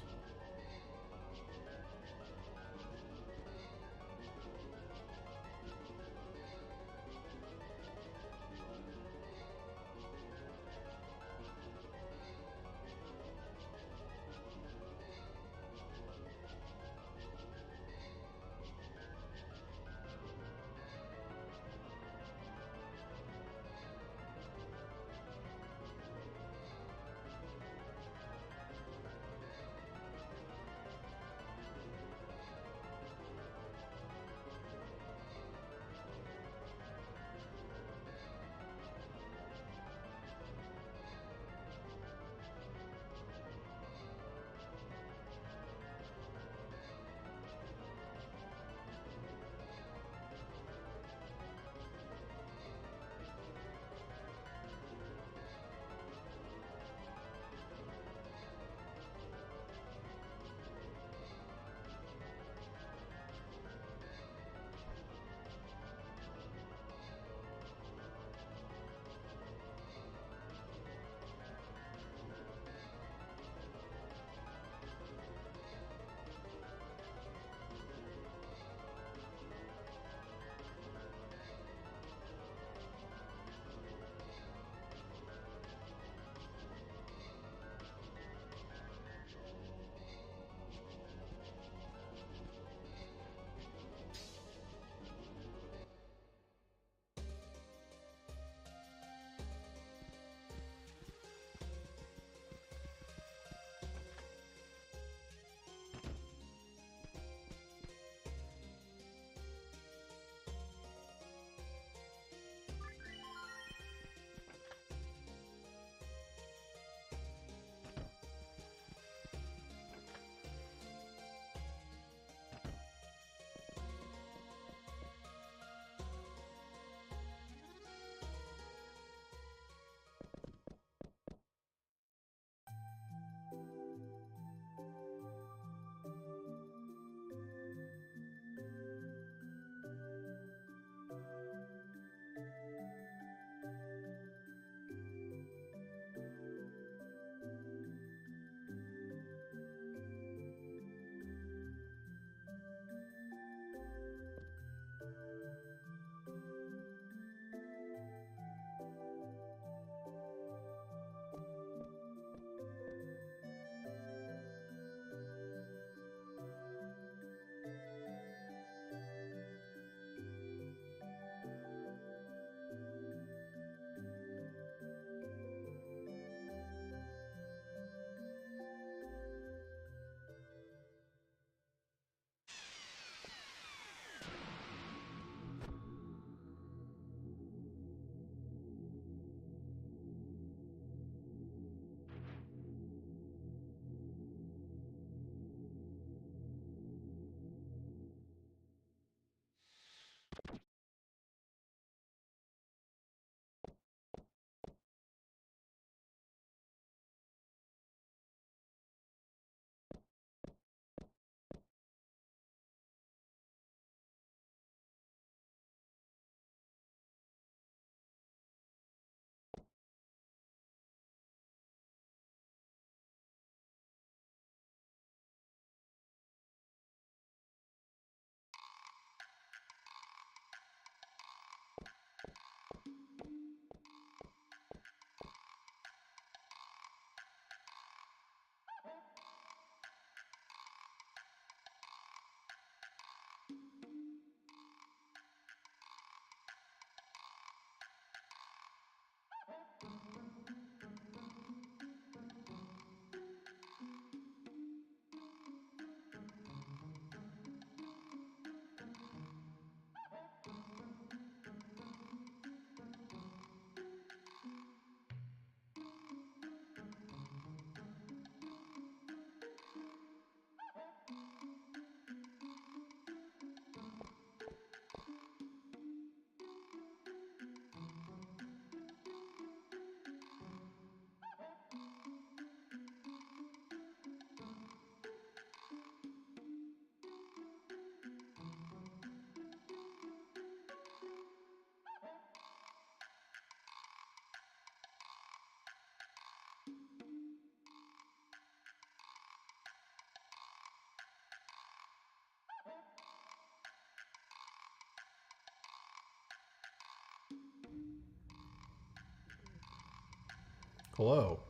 Hello.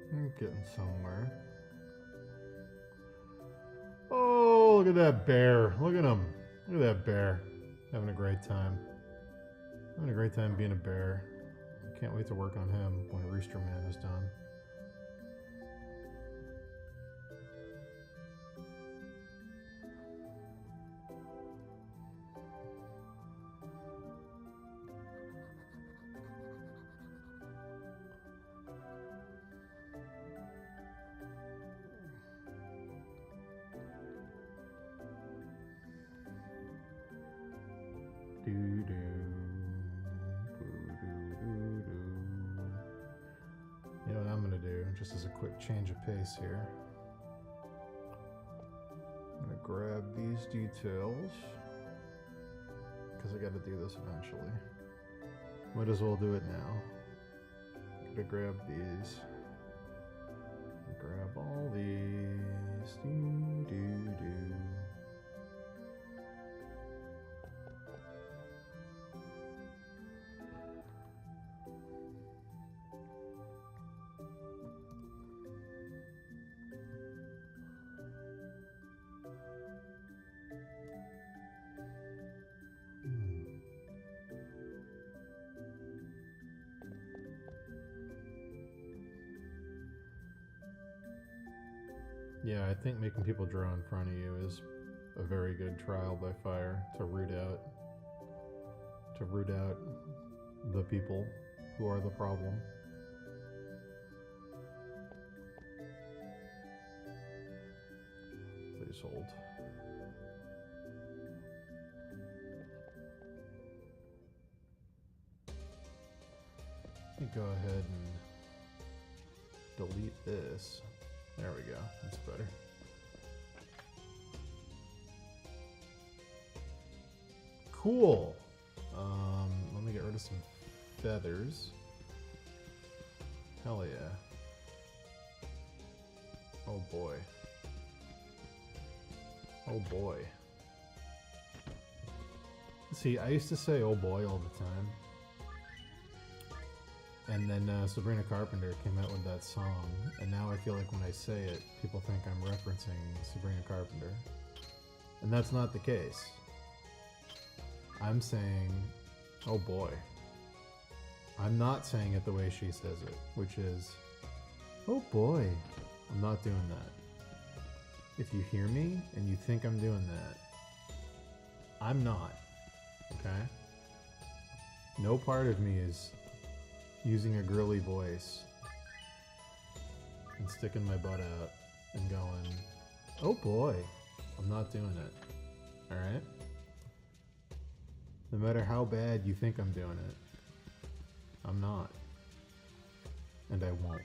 I'm getting somewhere. Oh, look at that bear. Look at him. Look at that bear. Having a great time. Having a great time being a bear. I can't wait to work on him when Rooster Man is done. You know what I'm gonna do, just as a quick change of pace here. I'm gonna grab these details, because I gotta do this eventually. Might as well do it now. Gonna grab these. Grab all these. Do. Yeah, I think making people draw in front of you is a very good trial by fire to root out the people who are the problem. Please hold. Let me go ahead and delete this. There we go, that's better. Cool. Let me get rid of some feathers. Hell yeah. Oh boy. Oh boy. See, I used to say oh boy all the time. And then Sabrina Carpenter came out with that song, and now I feel like when I say it, people think I'm referencing Sabrina Carpenter. And that's not the case. I'm saying, oh boy. I'm not saying it the way she says it, which is, oh boy. I'm not doing that. If you hear me and you think I'm doing that, I'm not, okay? No part of me is using a girly voice and sticking my butt out and going, oh boy, I'm not doing it, alright? No matter how bad you think I'm doing it, I'm not. And I won't.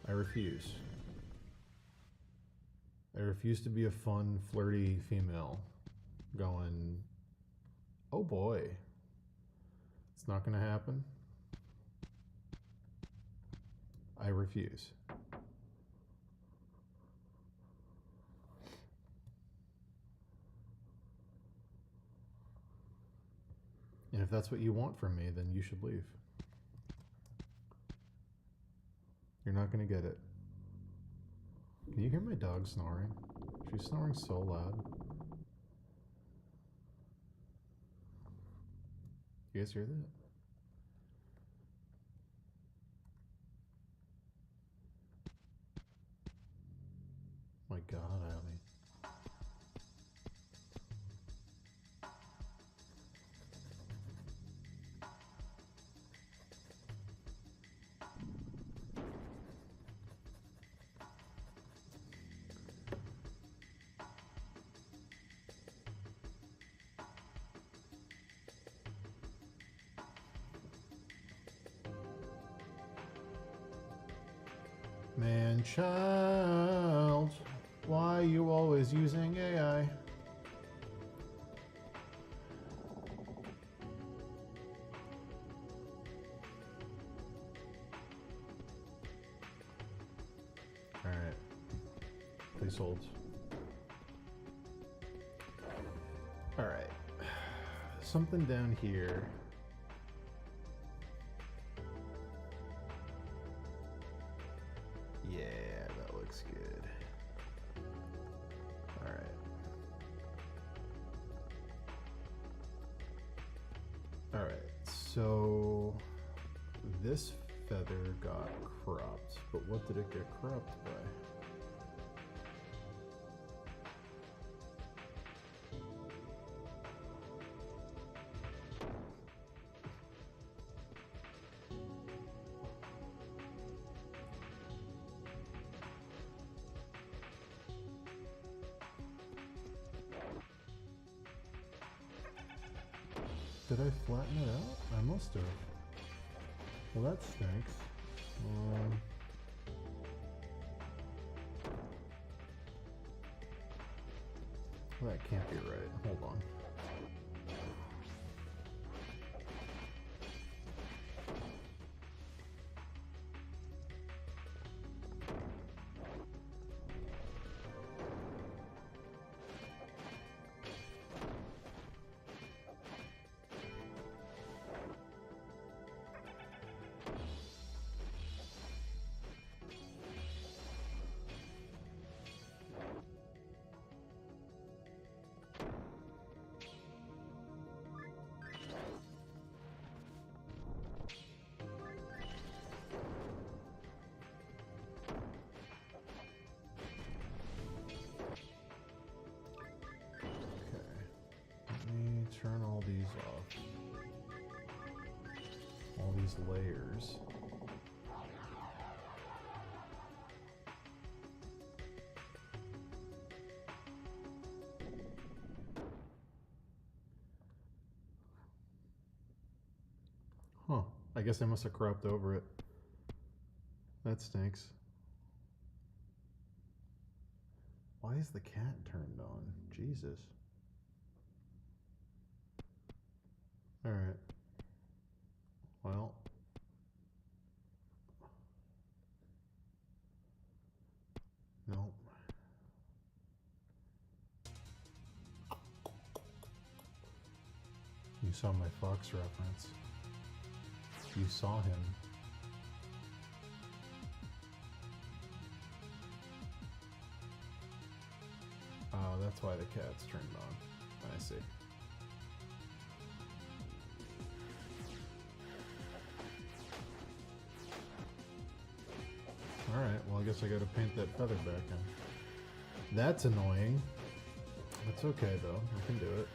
I refuse. I refuse to be a fun, flirty female going, oh boy. It's not gonna happen. I refuse. And if that's what you want from me, then you should leave. You're not gonna get it. Can you hear my dog snoring? She's snoring so loud. You guys hear that? My God, Allie. Man child, why you always using AI? Alright. Please hold. Alright. Something down here. Yeah, that looks good. Alright. Alright, so this feather got cropped, but what did it get cropped by? Did I flatten it out? I must have. Well, that stinks. Well, that can't be right. Hold on. Turn all these off. All these layers. Huh. I guess I must have cropped over it. That stinks. Why is the cat turned on? Jesus. Alright. Well. Nope. You saw my fox reference. You saw him. Oh, that's why the cat's turned on. I see. Alright, well I guess I gotta paint that feather back in. That's annoying. That's okay though, I can do it.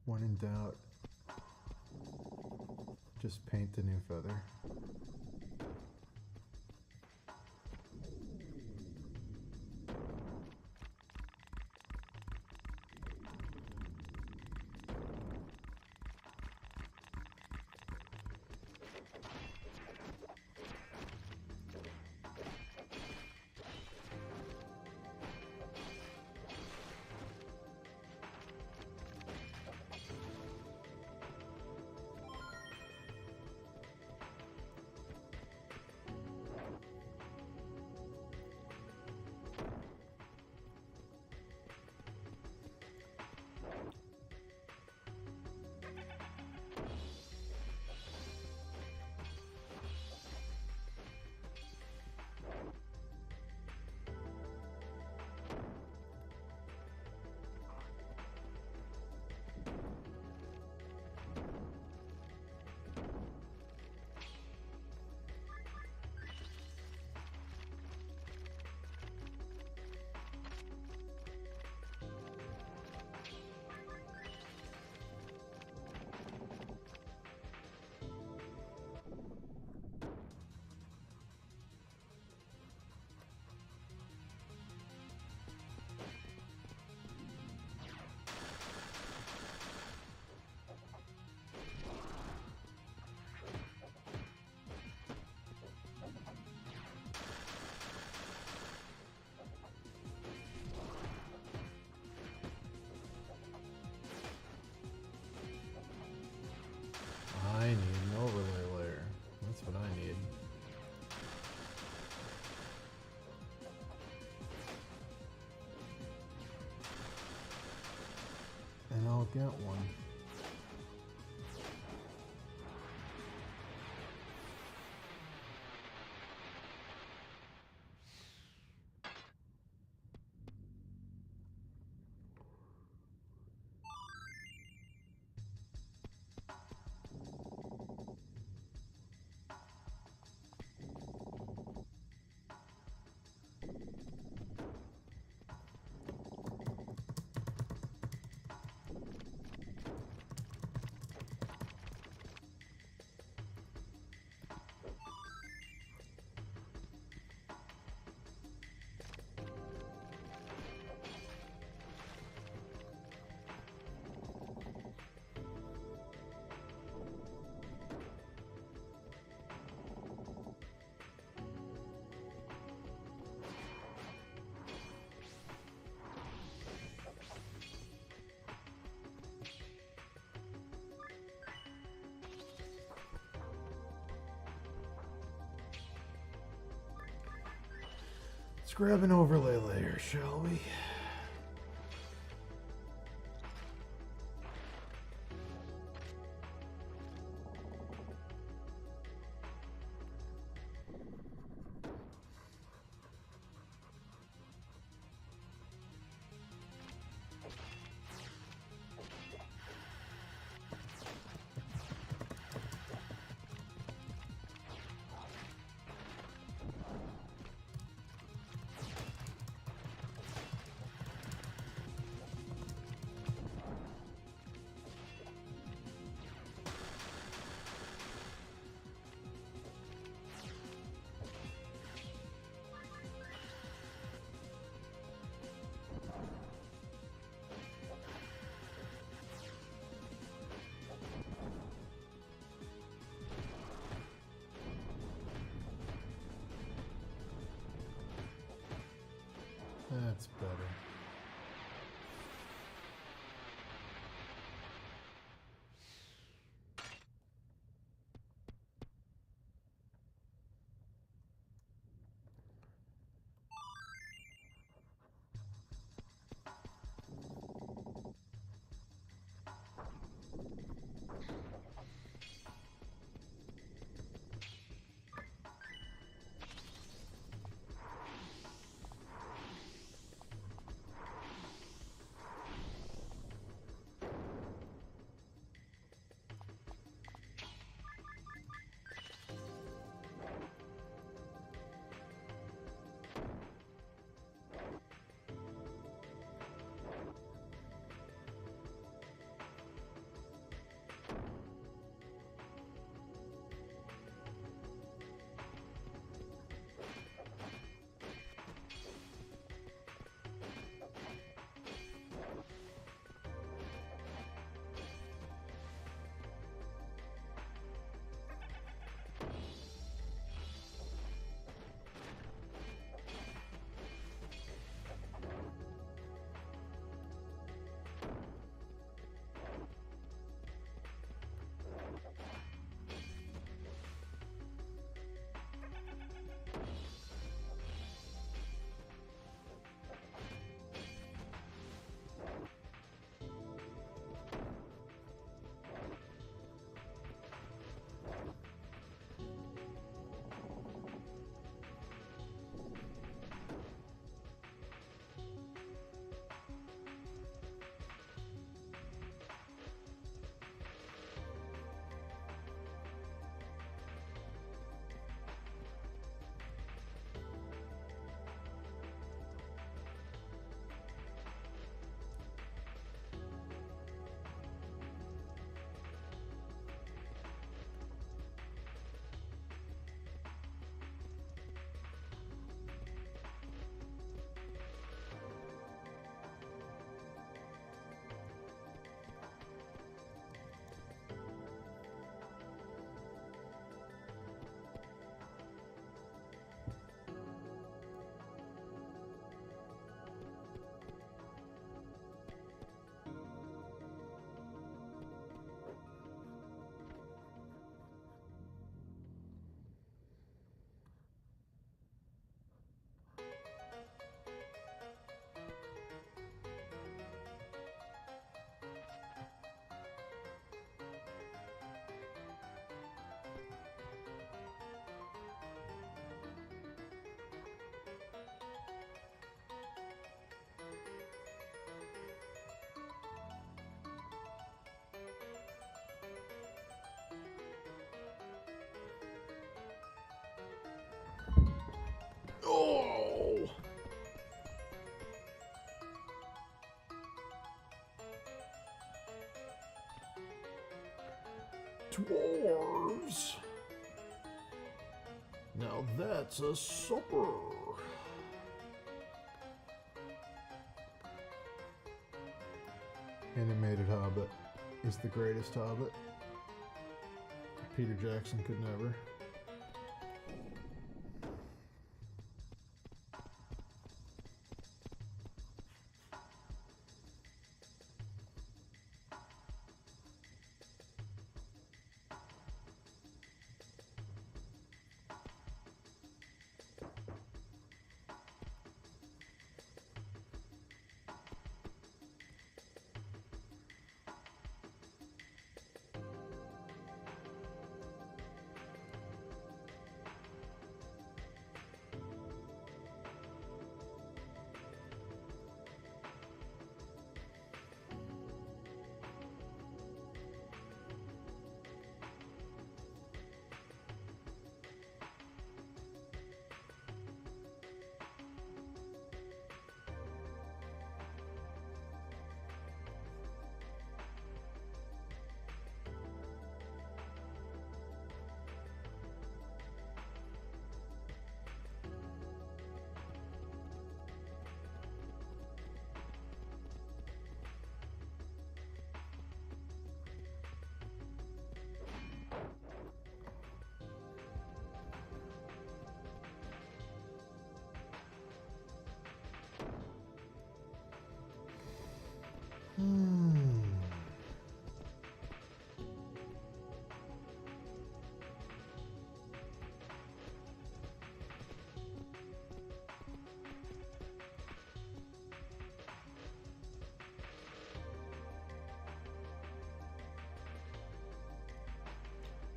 When in doubt, just paint the new feather. get one. Let's grab an overlay layer, shall we? That's better. dwarves. Now that's a supper. Animated Hobbit is the greatest Hobbit. Peter Jackson could never.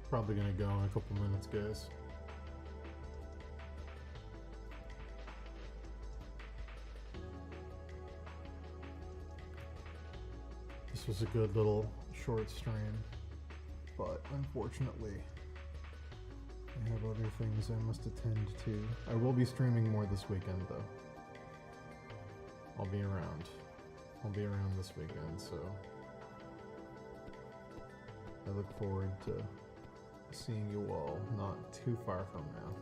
Probably gonna go in a couple minutes, guys. This was a good little short stream, but unfortunately I have other things I must attend to. I will be streaming more this weekend though. I'll be around. I'll be around this weekend, so I look forward to seeing you all not too far from now.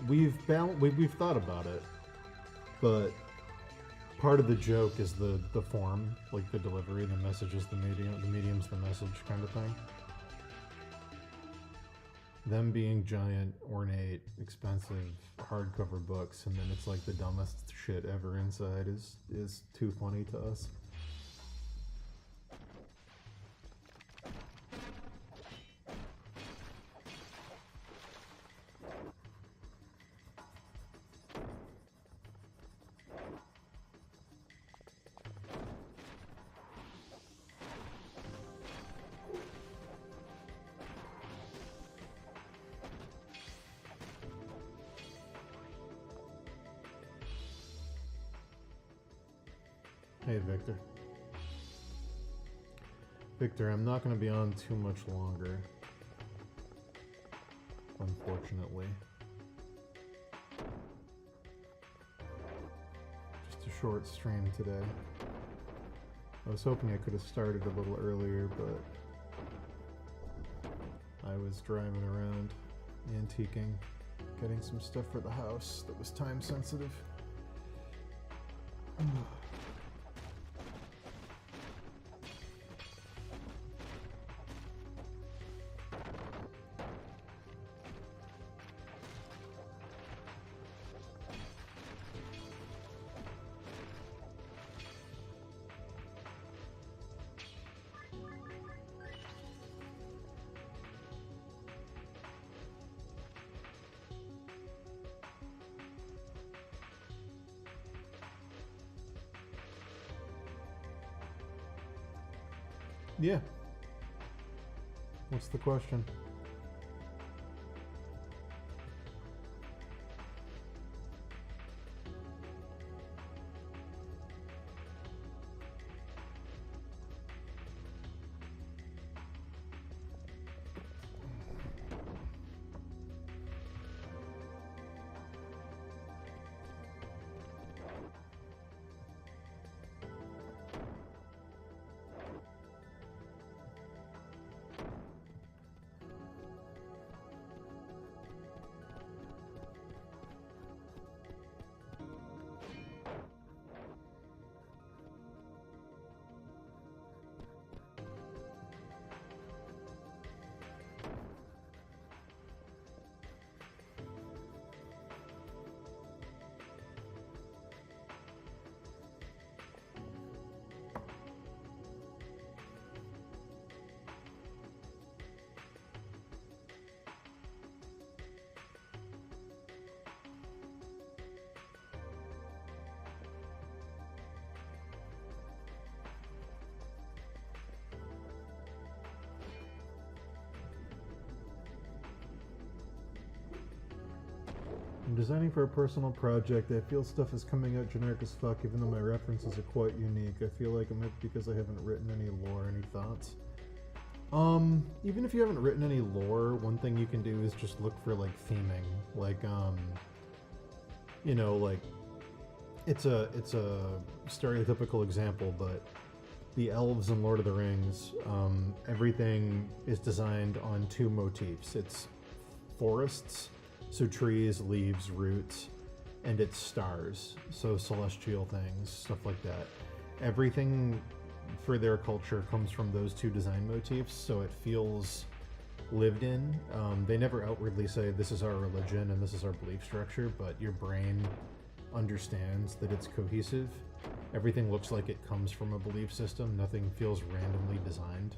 We've thought about it, but part of the joke is the form, like the delivery, the message is the medium's the message kind of thing. Them being giant, ornate, expensive hardcover books, and then it's like the dumbest shit ever inside is too funny to us. Hey, Victor. Victor, I'm not going to be on too much longer. Unfortunately. Just a short stream today. I was hoping I could have started a little earlier, but I was driving around, antiquing, getting some stuff for the house that was time sensitive. Yeah. What's the question? I'm designing for a personal project. I feel stuff is coming out generic as fuck, even though my references are quite unique. I feel like it might be because I haven't written any lore. Any thoughts? Even if you haven't written any lore, one thing you can do is just look for like theming. Like, you know, like it's a stereotypical example, but the elves in Lord of the Rings, everything is designed on two motifs. It's forests, so trees, leaves, roots, and it's stars, so celestial things, stuff like that. Everything for their culture comes from those two design motifs, so it feels lived in. They never outwardly say this is our religion and this is our belief structure, but your brain understands that it's cohesive. Everything looks like it comes from a belief system. Nothing feels randomly designed.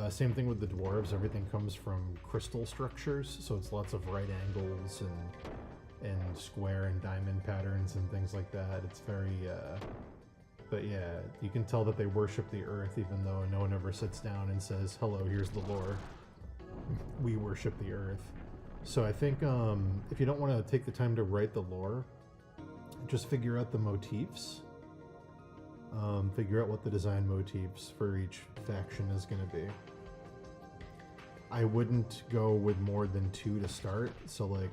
Same thing with the dwarves. Everything comes from crystal structures, so it's lots of right angles and square and diamond patterns and things like that. It's very but yeah, you can tell that they worship the earth, even though no one ever sits down and says, hello, here's the lore. We worship the earth. So I think if you don't want to take the time to write the lore, just figure out the motifs. Figure out what the design motifs for each faction is going to be. I wouldn't go with more than 2 to start. So like,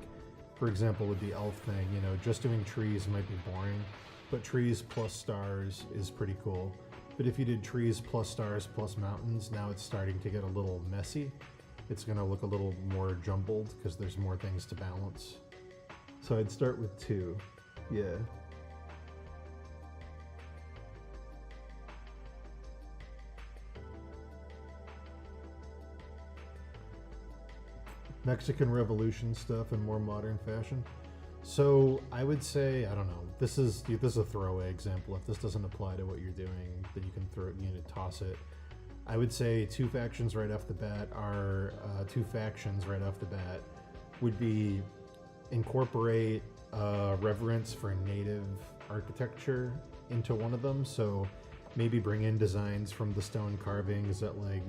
for example, with the elf thing, you know, just doing trees might be boring, but trees plus stars is pretty cool. But if you did trees plus stars plus mountains, now it's starting to get a little messy. it's going to look a little more jumbled because there's more things to balance. So I'd start with 2. Yeah. Mexican Revolution stuff in more modern fashion. So I would say, I don't know. This is a throwaway example. If this doesn't apply to what you're doing, then you can toss it. I would say two factions right off the bat would be incorporate reverence for native architecture into one of them. So maybe bring in designs from the stone carvings at like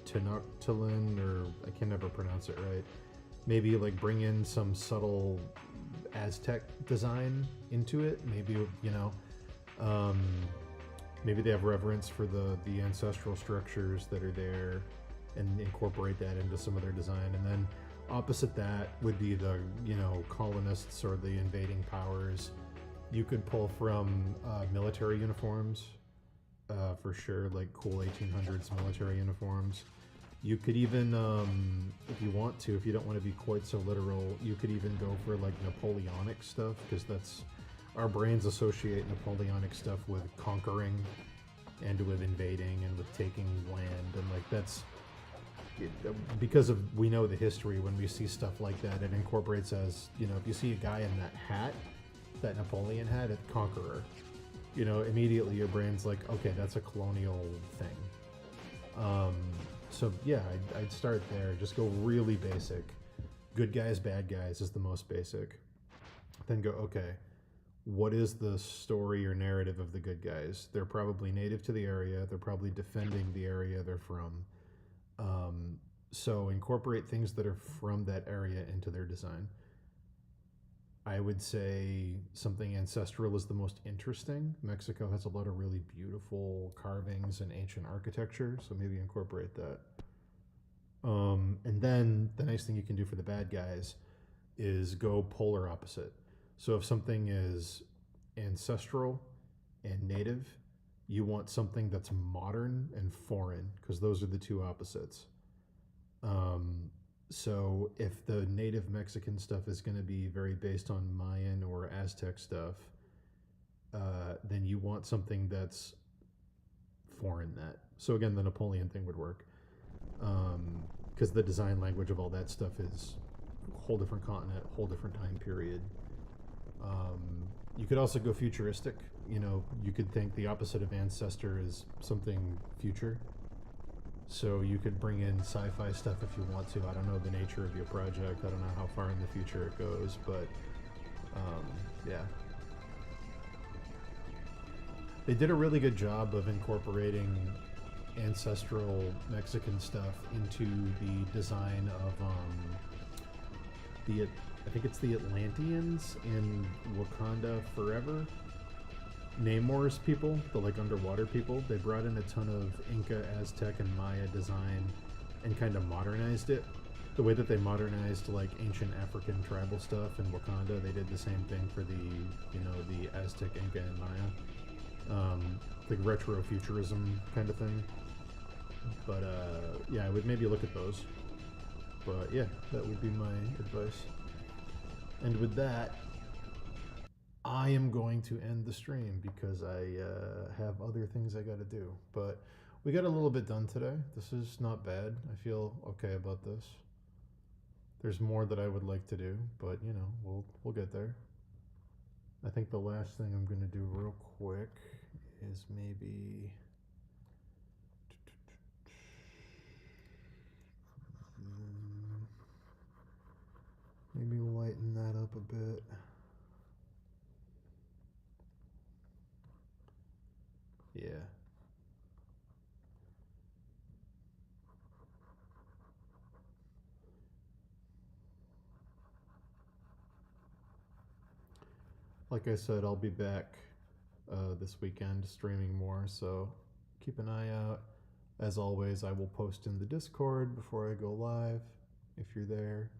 Tenochtitlan, or I can never pronounce it right. Maybe like bring in some subtle Aztec design into it. Maybe maybe they have reverence for the ancestral structures that are there, and incorporate that into some of their design. And then opposite that would be the colonists or the invading powers. You could pull from military uniforms for sure, like cool 1800s military uniforms. You could even, if you want to, if you don't want to be quite so literal, you could even go for like Napoleonic stuff, because that's, our brains associate Napoleonic stuff with conquering and with invading and with taking land, and like that's because of, we know the history. When we see stuff like that, it incorporates as, if you see a guy in that hat that Napoleon had, a conqueror, immediately your brain's like, okay, that's a colonial thing. So yeah, I'd start there. Just go really basic. Good guys, bad guys is the most basic. Then go, okay, what is the story or narrative of the good guys? They're probably native to the area. They're probably defending the area they're from. So incorporate things that are from that area into their design. I would say something ancestral is the most interesting. Mexico has a lot of really beautiful carvings and ancient architecture, so maybe incorporate that. And then the nice thing you can do for the bad guys is go polar opposite. So if something is ancestral and native, you want something that's modern and foreign, because those are the two opposites. So if the native Mexican stuff is going to be very based on Mayan or Aztec stuff, then you want something that's foreign that. So again, the Napoleon thing would work, because the design language of all that stuff is a whole different continent, whole different time period. You could also go futuristic. You could think the opposite of ancestor is something future. So you could bring in sci-fi stuff if you want to. I don't know the nature of your project. I don't know how far in the future it goes, but yeah. They did a really good job of incorporating ancestral Mexican stuff into the design of I think it's the Atlanteans in Wakanda Forever. Namor's people, the like underwater people, they brought in a ton of Inca, Aztec, and Maya design and kind of modernized it. The way that they modernized like ancient African tribal stuff in Wakanda, they did the same thing for the Aztec, Inca, and Maya. Like retro-futurism kind of thing. But yeah, I would maybe look at those. But yeah, that would be my advice. And with that, I am going to end the stream because I have other things I got to do. But we got a little bit done today. This is not bad. I feel okay about this. There's more that I would like to do, but we'll get there. I think the last thing I'm going to do real quick is maybe lighten that up a bit. Yeah. Like I said, I'll be back this weekend streaming more, so keep an eye out. As always, I will post in the Discord before I go live if you're there.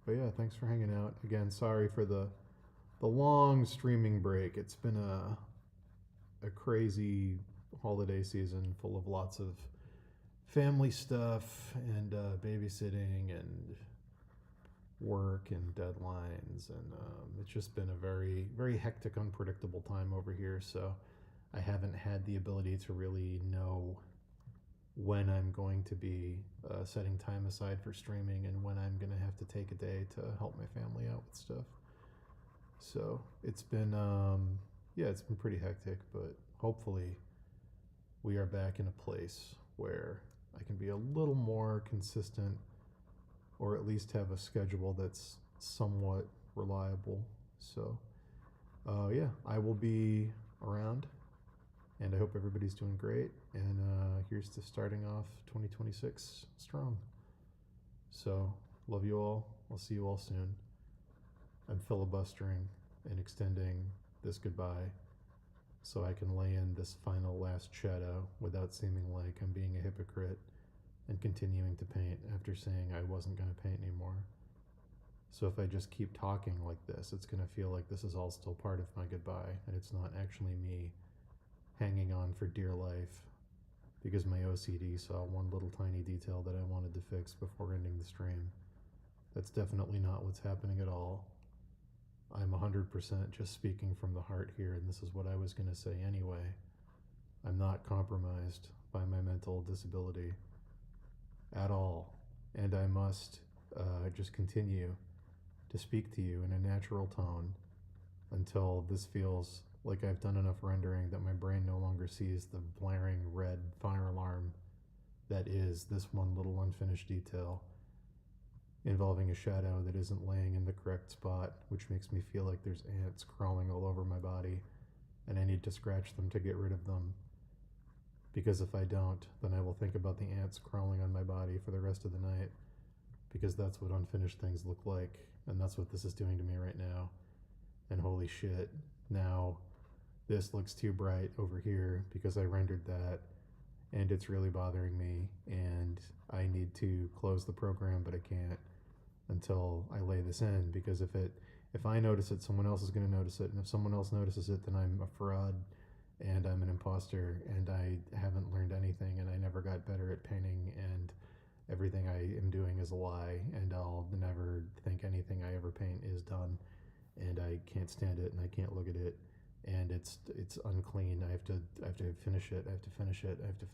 But yeah, thanks for hanging out. Again, sorry for the long streaming break. It's been a crazy holiday season full of lots of family stuff and babysitting and work and deadlines, and it's just been a very, very hectic, unpredictable time over here. So I haven't had the ability to really know when I'm going to be setting time aside for streaming and when I'm going to have to take a day to help my family out with stuff. So it's been, yeah, it's been pretty hectic, but hopefully we are back in a place where I can be a little more consistent, or at least have a schedule that's somewhat reliable. So, yeah, I will be around, and I hope everybody's doing great. And here's to starting off 2026 strong. So, love you all. I'll see you all soon. I'm filibustering and extending this goodbye so I can lay in this final last shadow without seeming like I'm being a hypocrite and continuing to paint after saying I wasn't going to paint anymore. So if I just keep talking like this, it's going to feel like this is all still part of my goodbye, and it's not actually me hanging on for dear life because my OCD saw one little tiny detail that I wanted to fix before ending the stream. That's definitely not what's happening at all. I'm 100% just speaking from the heart here, and this is what I was going to say anyway. I'm not compromised by my mental disability at all, and I must just continue to speak to you in a natural tone until this feels like I've done enough rendering that my brain no longer sees the blaring red fire alarm that is this one little unfinished detail involving a shadow that isn't laying in the correct spot, which makes me feel like there's ants crawling all over my body and I need to scratch them to get rid of them. Because if I don't, then I will think about the ants crawling on my body for the rest of the night, because that's what unfinished things look like, and that's what this is doing to me right now. And holy shit, now this looks too bright over here because I rendered that, and it's really bothering me, and I need to close the program, but I can't until I lay this in, because if I notice it, someone else is going to notice it, and if someone else notices it, then I'm a fraud and I'm an imposter and I haven't learned anything and I never got better at painting, and everything I am doing is a lie, and I'll never think anything I ever paint is done, and I can't stand it and I can't look at it, and it's unclean. I have to finish it. I have to finish it. I have to finish